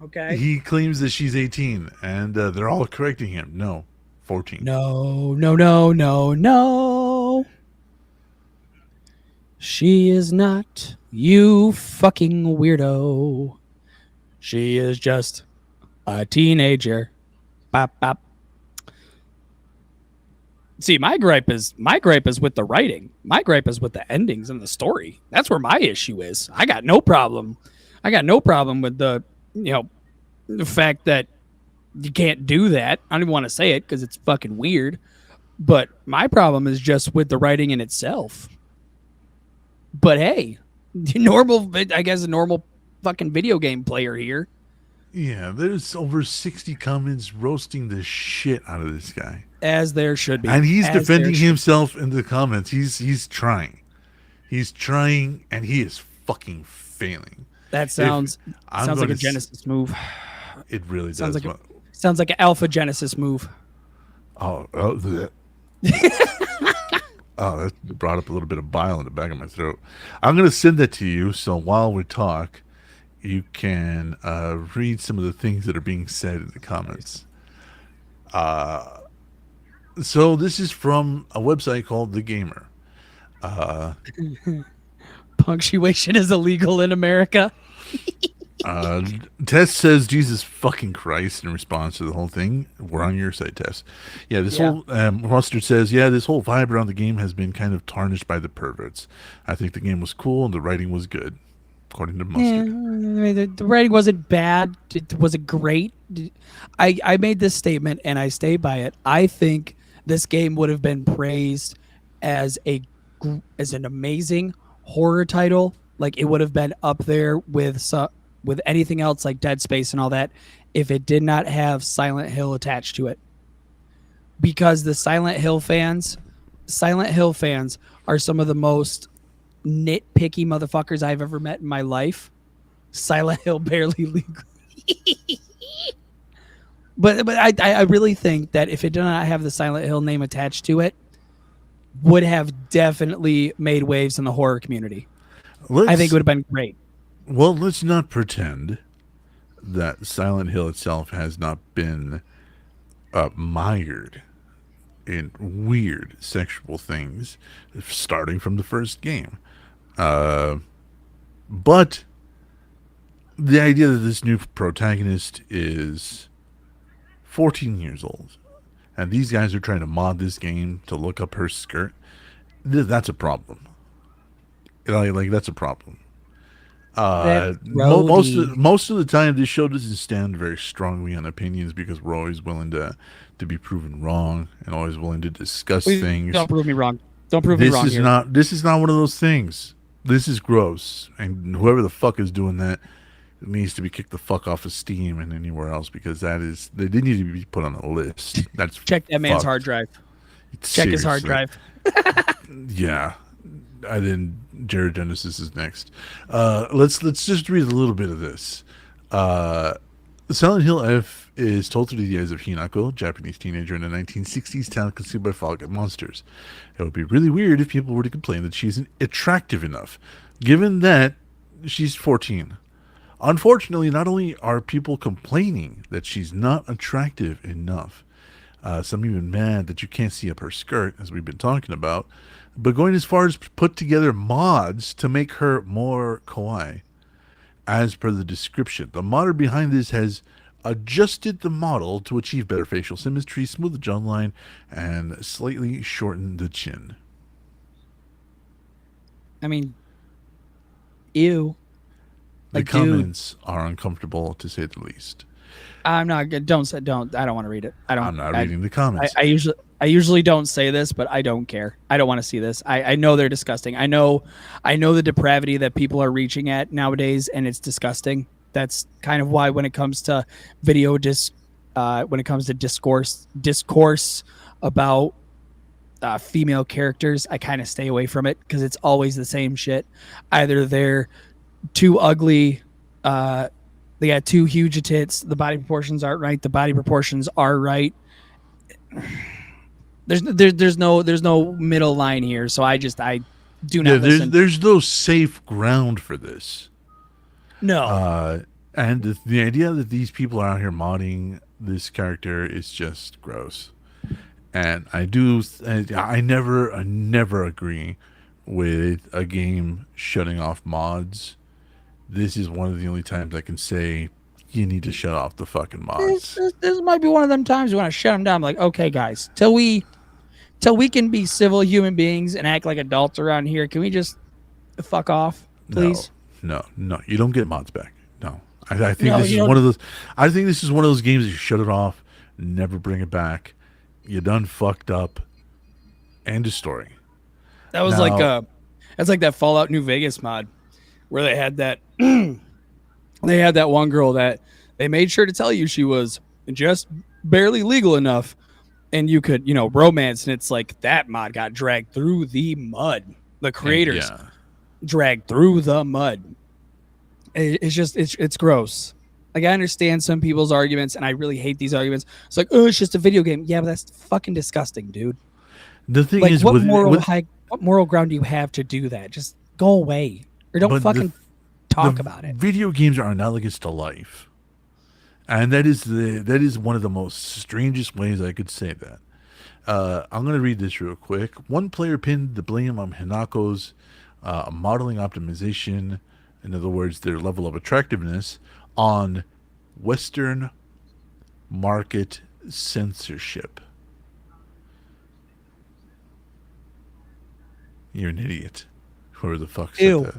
Okay. He claims that she's 18, and they're all correcting him. No, 14. No, no, no, no, no. She is not. You fucking weirdo. She is just a teenager. Bop, bop. See, my gripe is with the writing. My gripe is with the endings and the story. That's where my issue is. I got no problem. I got no problem with the fact that you can't do that. I don't even want to say it because it's fucking weird. But my problem is just with the writing in itself. But hey, normal, I guess, a normal fucking video game player here, Yeah, there's over 60 comments roasting the shit out of this guy. as there should And be, he's as there defending should. himself in the comments. He's trying. He's trying and he is fucking failing. That If I'm sounds going like to a Genesis move. it really Sounds does. like a sounds like an Alpha Genesis move. Bleh. Oh, that brought up a little bit of bile in the back of my throat. I'm going to send that to you so while we talk you can read some of the things that are being said in the Nice. comments. So this is from a website called The Gamer. Uh, Punctuation is illegal in America. uh, Tess says Jesus fucking Christ in response to the whole thing. We're on your side, Tess. Yeah, this Yeah. whole Mustard says, yeah, this whole vibe around the game has been kind of tarnished by the perverts. I think the game was cool and the writing was good, according to Yeah, I Mustard. mean, the writing wasn't bad. Was it great? I made this statement and I stay by it. I think this game would have been praised as as an amazing horror title. Like it would have been up there with anything else like Dead Space and all that if it did not have Silent Hill attached to it. Because the Silent Hill fans are some of the most nitpicky motherfuckers I've ever met in my life. Silent Hill barely legal. But I really think that if it did not have the Silent Hill name attached to it, would have definitely made waves in the horror community. I think it Let's would have been great. let's not pretend that Silent Hill itself has not been mired in weird sexual things, starting from the first game. Uh, but the idea that this new protagonist is 14 years old and these guys are trying to mod this game to look up her skirt, that's a problem. Like that's a problem. That Rhodey. Most of the time, this show doesn't stand very strongly on opinions because we're always willing to be proven wrong and always willing to discuss Please things. don't prove me wrong. Don't prove me wrong here. This is not one of those things. This is gross, and whoever the fuck is doing that needs to be kicked the fuck off of Steam and anywhere else because they need to be put on a list. That's Check that man's hard fucked. drive. Check his hard Seriously, drive. yeah. I then Jared Genesis is next. Let's just read a little bit of this. Uh, Silent Hill F is told through the eyes of Hinako, Japanese teenager in a 1960s town consumed by fog and monsters. It would be really weird if people were to complain that she isn't attractive enough, given that she's 14. Unfortunately, not only are people complaining that she's not attractive enough, some even mad that you can't see up her skirt, as we've been talking about, but going as far as put together mods to make her more kawaii. As per the description, the modder behind this has adjusted the model to achieve better facial symmetry, smooth the jawline, and slightly shorten the chin. I mean, ew. The Like, dude, comments are uncomfortable to say the least. I'm not good. Don't say don't. I don't want to read it. I don't. I'm not reading the comments. I usually don't say this, but I don't care. I don't want to see this. I know they're disgusting. I know the depravity that people are reaching at nowadays, and it's disgusting. That's kind of why when it comes to when it comes to discourse about female characters, I kind of stay away from it because it's always the same shit. Either they're too ugly, they got too huge a tits, the body proportions aren't right, the body proportions are right. There's no middle line here, so I do Yeah, not listen. there's no safe ground for this. No. And the idea that these people are out here modding this character is just gross. And I never agree with a game shutting off mods. This is one of the only times I can say you need to shut off the fucking mods. This might be one of them times you want to shut them down. I'm like, okay, guys, till we can be civil human beings and act like adults around here, can we just fuck off, No, please? no. You don't get mods back. No, I think No, this you is don't. one of those. I think this is one of those games that you shut it off, never bring it back. You done fucked up. End of story. That was like Now, that's like that Fallout New Vegas mod where they had that one girl that they made sure to tell you she was just barely legal enough and you could, romance, and it's like that mod got dragged through the mud. The and creators yeah, dragged through the mud. It's just it's gross. Like I understand some people's arguments, and I really hate these arguments. It's like, oh, it's just a video game. Yeah, but that's fucking disgusting, dude. the thing Like, is with what moral ground do you have to do that? Just go away, or don't but fucking. The talk about it. video games are analogous to life, and that is one of the most strangest ways I could say that. I'm going to read this real quick. One player pinned the blame on Hanako's modeling optimization, in other words, their level of attractiveness, on Western market censorship. You're an idiot. Whoever the fuck said Ew, that.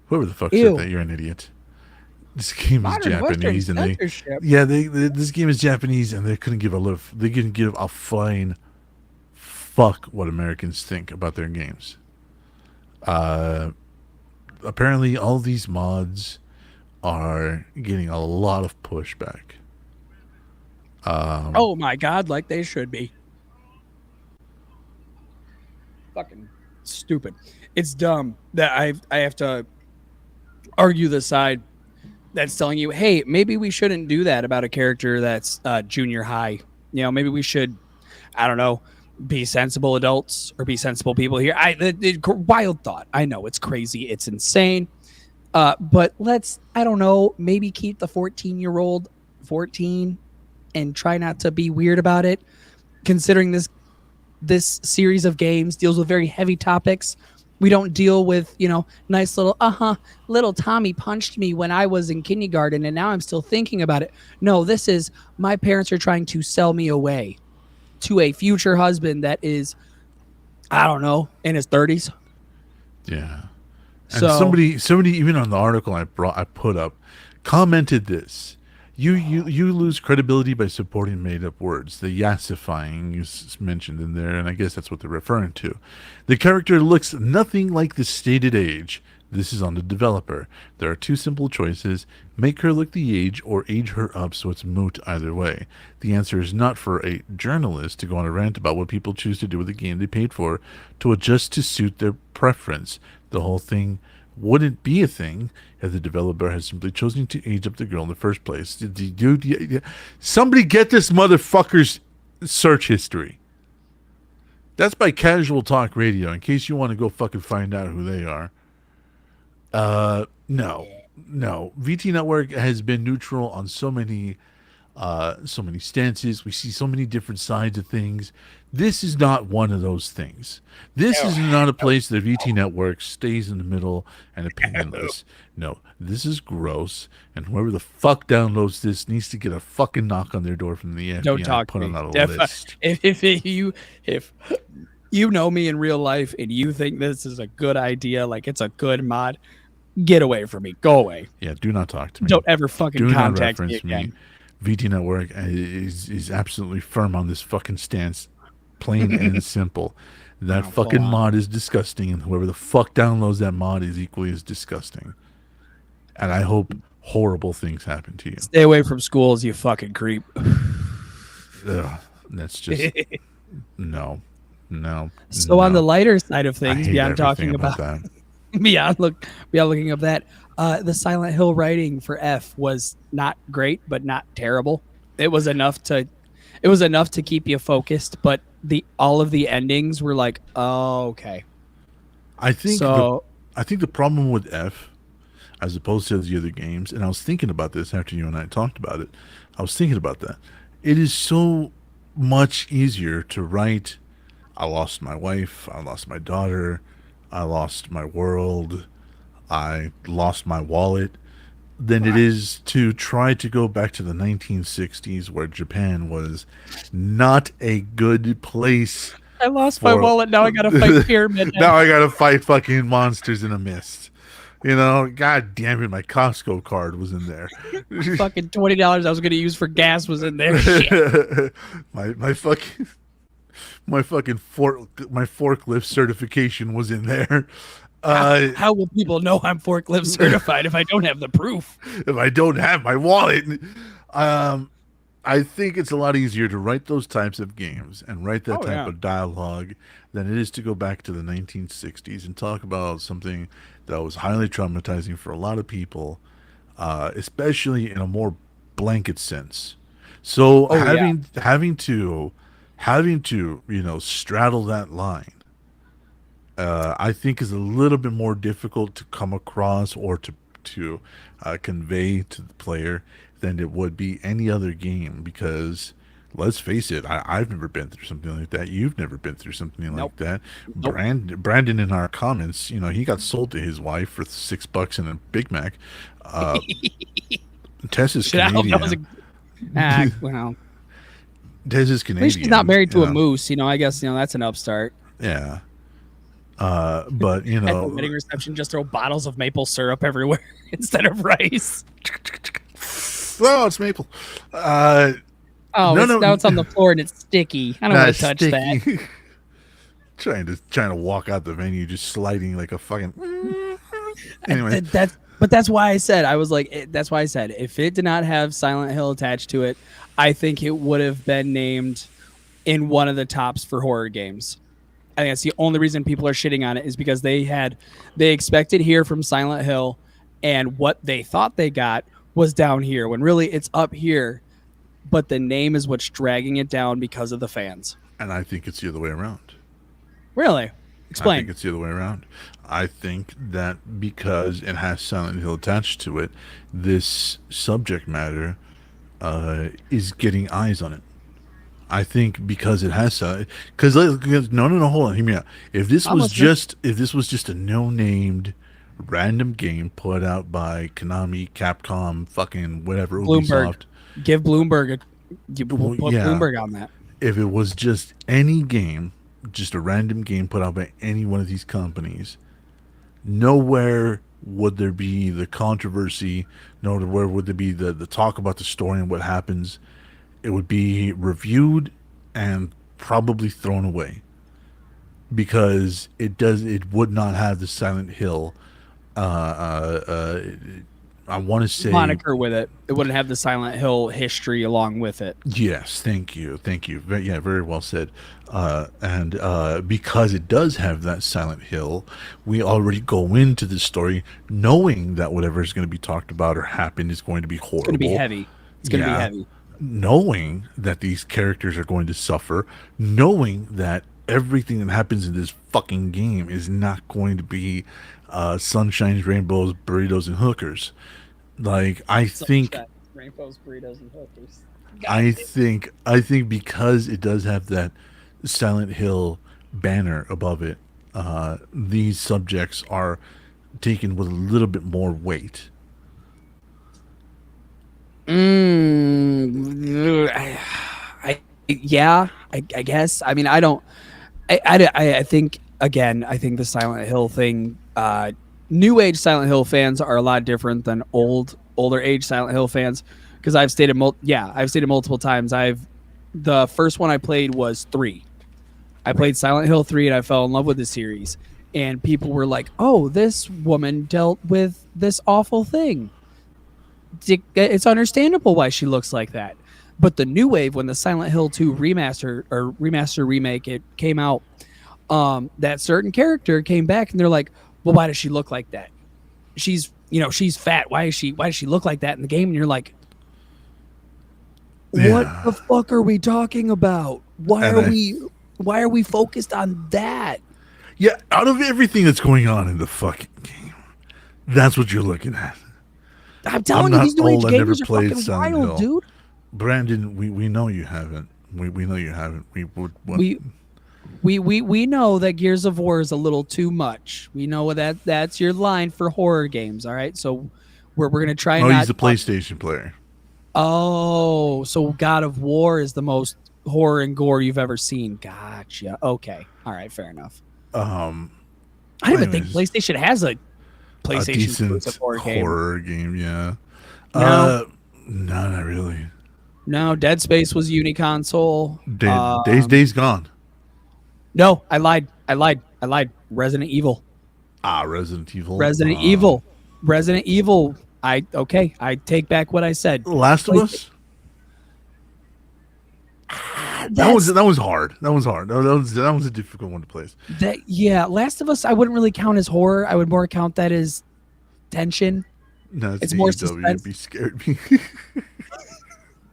Whoever the fuck said ew. that, you're an idiot. This game is Modern Western Japanese, and censorship. yeah, this game is Japanese, and they couldn't give a flying fuck what Americans think about their games. Uh, Apparently, all these mods are getting a lot of pushback. Um, Oh my god, like they should be. Fucking stupid. It's dumb that I have to argue the side that's telling you, hey, maybe we shouldn't do that about a character that's junior high. Maybe we should, I don't know, be sensible adults or be sensible people here. Wild thought. I know it's crazy. It's insane. But let's, I don't know, maybe keep the 14-year-old 14 and try not to be weird about it, considering this series of games deals with very heavy topics. We don't deal with, nice little, little Tommy punched me when I was in kindergarten and now I'm still thinking about it. No, this is my parents are trying to sell me away to a future husband that is, I don't know, in his 30s. yeah. And So, somebody even on the article I put up commented this. You lose credibility by supporting made up words. The yassifying is mentioned in there, and I guess that's what they're referring to. The character looks nothing like the stated age. This is on the developer. There are two simple choices: make her look the age or age her up, so it's moot either way. The answer is not for a journalist to go on a rant about what people choose to do with the game they paid for to adjust to suit their preference. The whole thing wouldn't be a thing if the developer had simply chosen to age up the girl in the first place. Dude, somebody get this motherfucker's search history. That's by Casual Talk Radio, in case you want to go fucking find out who they are. No, no. VT Network has been neutral on so many stances. We see so many different sides of things. This is not one of those things. This is not a place that VT Network stays in the middle and opinionless. No, this is gross, and whoever the fuck downloads this needs to get a fucking knock on their door from the don't FBI and talk to put me. on a list. If you know me in real life and you think this is a good idea, like it's a good mod, get away from me. Go away. Yeah, do not talk to me. Don't ever fucking Do not contact me reference me. again. VT Network is absolutely firm on this fucking stance, plain and simple. That Oh, fucking full on. mod is disgusting, and whoever the fuck downloads that mod is equally as disgusting. And I hope horrible things happen to you. Stay away from schools, you fucking creep. Ugh, that's just no, no, So on the no. lighter side of I things, hate beyond everything talking about about that. beyond looking up that the Silent Hill writing for F was not great, but not terrible. It was enough to keep you focused, but the all of the endings were like, oh, okay. I think the So I think the problem with F, as opposed to the other games, and I was thinking about this after you and I talked about it. I was thinking about that. It is so much easier to write. I lost my wife. I lost my daughter. I lost my world. I lost my wallet. Than it is to try to go back to the 1960s where Japan was not a good place I lost my for. wallet. Now I gotta fight Pyramid Now Head. I gotta fight fucking monsters in a mist. God damn it, my Costco card was in there. Fucking $20 I was gonna use for gas was in there. Shit. my fucking my forklift certification was in there. How will people know I'm forklift certified if I don't have the proof? If I don't have my wallet, um, I think it's a lot easier to write those types of games and write that Oh type yeah. of dialogue than it is to go back to the 1960s and talk about something that was highly traumatizing for a lot of people, especially in a more blanket sense. So Oh yeah. having to straddle that line, I think is a little bit more difficult to come across or to convey to the player than it would be any other game. Because let's face it, I've never been through something like that. You've never been through something Nope. like that. Nope. Brandon in our comments, he got sold to his wife for $6 and a Big Mac. Uh, Tess is Shit, I hope that was a. Canadian. Well, Tess is at least she's not Canadian. married to a moose. I guess that's an upstart. Yeah. But At the wedding reception, just throw bottles of maple syrup everywhere instead of rice. oh, it's maple. Oh, No, now no, it's on the floor and it's sticky. I don't want to touch that. sticky. trying to walk out the venue, just sliding like a fucking. Anyway, That's why I said I was like that's why I said if it did not have Silent Hill attached to it, I think it would have been named in one of the tops for horror games. I think that's the only reason people are shitting on it is because they expected here from Silent Hill, and what they thought they got was down here when really it's up here, but the name is what's dragging it down because of the fans. and I think it's the other way around. Really? I Explain. think it's the other way around. I think that because it has Silent Hill attached to it, this subject matter is getting eyes on it. I think because it has because no, hold on, hear me out. Almost If this was just a no named random game put out by Konami, Capcom, fucking whatever, Bloomberg. Ubisoft. Give Bloomberg Well, put yeah. Bloomberg on that. If it was just any game, just a random game put out by any one of these companies, nowhere would there be the controversy, nowhere would there be the talk about the story and what happens. It would be reviewed and probably thrown away because it would not have the Silent Hill uh, uh, uh, I want to say Moniker with it. It wouldn't have the Silent Hill history along with it. yes. Thank you. Yeah, very well said. And because it does have that Silent Hill, we already go into the story knowing that whatever is going to be talked about or happen is going to be horrible. It's going to be heavy. It's going to be heavy. Knowing that these characters are going to suffer, knowing that everything that happens in this fucking game is not going to be sunshines, rainbows, burritos, and hookers. Like Rainbows, burritos, and hookers. I think because it does have that Silent Hill banner above it, these subjects are taken with a little bit more weight. I guess. I mean, I don't. I think again. I think the Silent Hill thing. New age Silent Hill fans are a lot different than older age Silent Hill fans because I've stated multiple times. The first one I played was 3. I played Silent Hill 3 and I fell in love with the series. And people were like, "Oh, this woman dealt with this awful thing. It's understandable why she looks like that." But the new wave, when the Silent Hill 2 remake, it came out, that certain character came back and they're like, "Well, why does she look like that? She's fat. Why does she look like that in the game?" And you're like, "What Yeah. the fuck are we talking about? Why are we focused on that?" Yeah, out of everything that's going on in the fucking game, that's what you're looking at. I'm telling I'm you, these not new age old, I never gamers are played fucking Silent wild, Hill. dude. Brandon, we know you haven't. We know you haven't. We would. We know that Gears of War is a little too much. We know that's your line for horror games. All right, so we're gonna try Oh, not. he's a PlayStation player. Oh, so God of War is the most horror and gore you've ever seen. Gotcha. Okay. All right. Fair enough. I don't even think anyways, PlayStation has a a PlayStation decent exclusive horror game. yeah. No. No, not really. No, Dead Space was Uniconsole. Days Gone. No, I lied. Resident Evil. Resident Evil. Resident Evil. I take back what I said. Last of Us. That was hard. That was a difficult one to place. Last of Us I wouldn't really count as horror. I would more count that as tension. No, It's more AEW. It'd be scared me.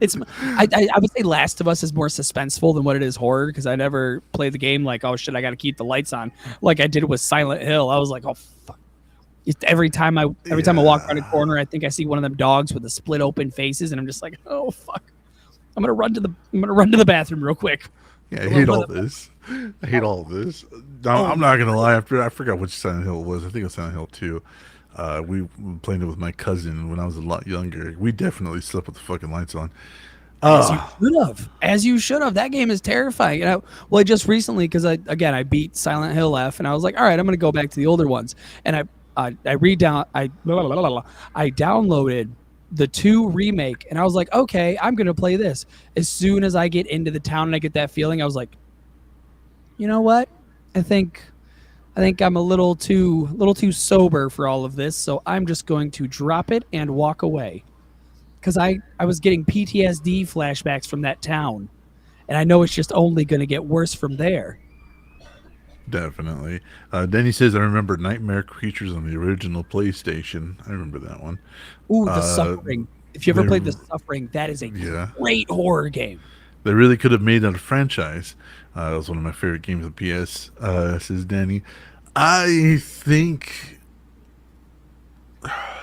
I would say Last of Us is more suspenseful than what it is horror because I never played the game like, oh shit, I got to keep the lights on like I did with Silent Hill. I was like, oh fuck, Every time I walk around a Yeah. corner, I think I see one of them dogs with the split open faces, and I'm just like, oh fuck, I'm gonna run to the bathroom real quick. Yeah, I A hate little bit all of this. I hate oh all this. oh I'm not gonna lie. After I forgot which Silent Hill it was. I think it was Silent Hill 2. We were playing it with my cousin when I was a lot younger. We definitely slept with the fucking lights on. As you Ah, should have. As you should have. That game is terrifying. Well, I just recently, because I beat Silent Hill F, and I was like, all right, I'm going to go back to the older ones, and I read down I blah, blah, blah, blah, I downloaded the 2 remake, and I was like, okay, I'm going to play this. As soon as I get into the town and I get that feeling, I was like, you know what? I think I think I'm a little too sober for all of this, so I'm just going to drop it and walk away because I was getting PTSD flashbacks from that town, and I know it's just only going to get worse from there. definitely. Then he says, "I remember Nightmare Creatures on the original PlayStation. I remember that one. Ooh, The Uh, Suffering. If you ever they, played The Suffering, that is a yeah, great horror game. they really could have made that a franchise. It was one of my favorite games of PS." Says Danny. I think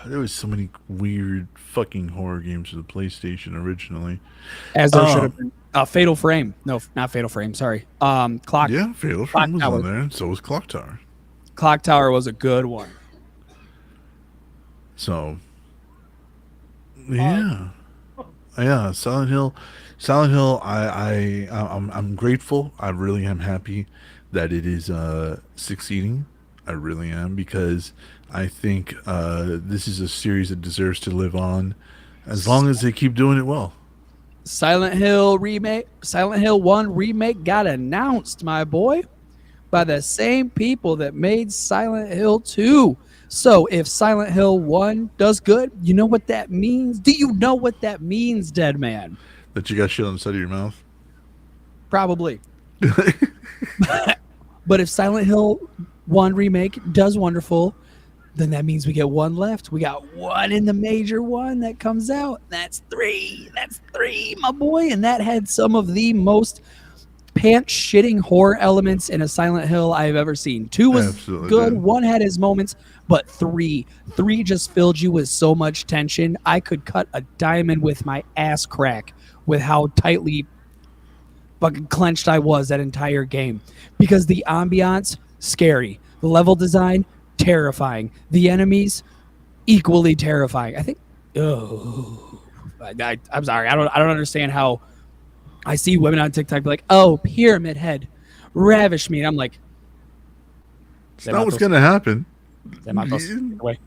there was so many weird fucking horror games for the PlayStation originally. As there should Uh, have been. Fatal Frame. No, not Fatal Frame. Sorry. yeah, Fatal Clock Frame was on Tower. there, and so was Clock Tower. Clock Tower was a good one. So Uh, yeah, yeah, Silent Hill, Silent Hill. I'm grateful. I really am happy that it is succeeding. I really am because I think this is a series that deserves to live on as long as they keep doing it well. Silent Hill 1 remake got announced, my boy, by the same people that made Silent Hill 2. So if Silent Hill 1 does good, you know what that means? Do you know what that means, dead man? That you got shit on the side of your mouth. Probably. But if Silent Hill 1 remake does wonderful, then that means we get one left. We got one in the major one that comes out. That's three. That's three, my boy. And that had some of the most pants shitting horror elements in a Silent Hill I've ever seen. Two was Absolutely good, did. one had his moments, but three just filled you with so much tension. I could cut a diamond with my ass crack with how tightly fucking clenched I was that entire game. Because the ambiance, scary. The level design, terrifying. The enemies, equally terrifying. I think oh I'm sorry. I don't understand how I see women on TikTok be like, "Oh, pyramid head, ravish me," and I'm like, It's "They not not what's those, gonna happen. they not those away."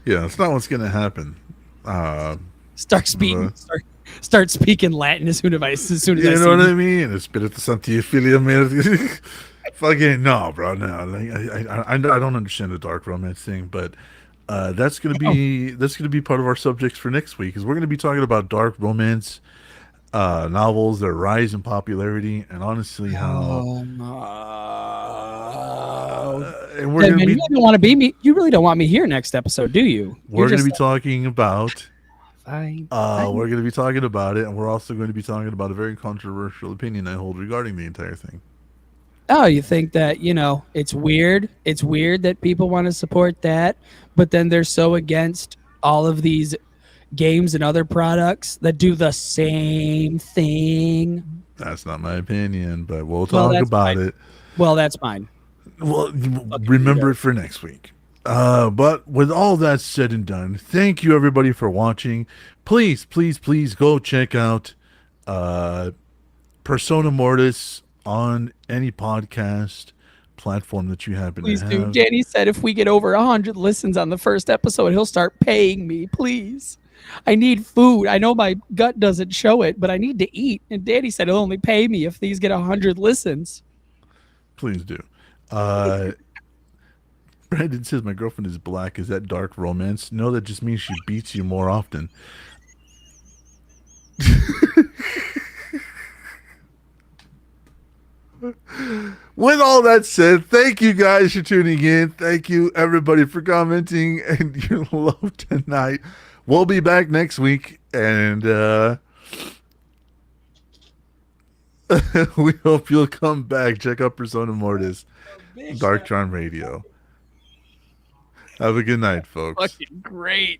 Yeah, it's not what's gonna happen. Uh, Start speaking, but, start speaking Latin as soon as I you know see what you. I mean? Espírito Santo y Filia, man. Fucking no, bro. No, like, I don't understand the dark romance thing, but Oh, that's gonna be part of our subjects for next week. Is we're gonna be talking about dark romance novels, their rise in popularity, and honestly how oh no. and we're Dead gonna man, you be really don't want to be me. You really don't want me here next episode, do you? You're we're gonna just be like, talking about fine, fine. we're going to be talking about it, and we're also going to be talking about a very controversial opinion I hold regarding the entire thing. Oh, you think that, it's weird. It's weird that people want to support that, but then they're so against all of these games and other products that do the same thing. That's not my opinion, but we'll Well, talk that's about fine. it. Well, that's mine. Well, Fucking remember retard. it for next week. But with all that said and done, thank you everybody for watching. Please, please, please go check out uh, Persona Mortis on any podcast platform that you happen to Please do. have. Danny said if we get over 100 listens on the first episode, he'll start paying me. Please. I need food. I know my gut doesn't show it, but I need to eat. And Danny said he'll only pay me if these get 100 listens. Please do. Uh, Brandon says my girlfriend is black. Is that dark romance? No, that just means she beats you more often. With all that said, thank you guys for tuning in. Thank you everybody for commenting and your love tonight. We'll be back next week, and we hope you'll come back. Check out Persona Mortis, Dark Charm Radio. Have a good night, folks. Fucking great.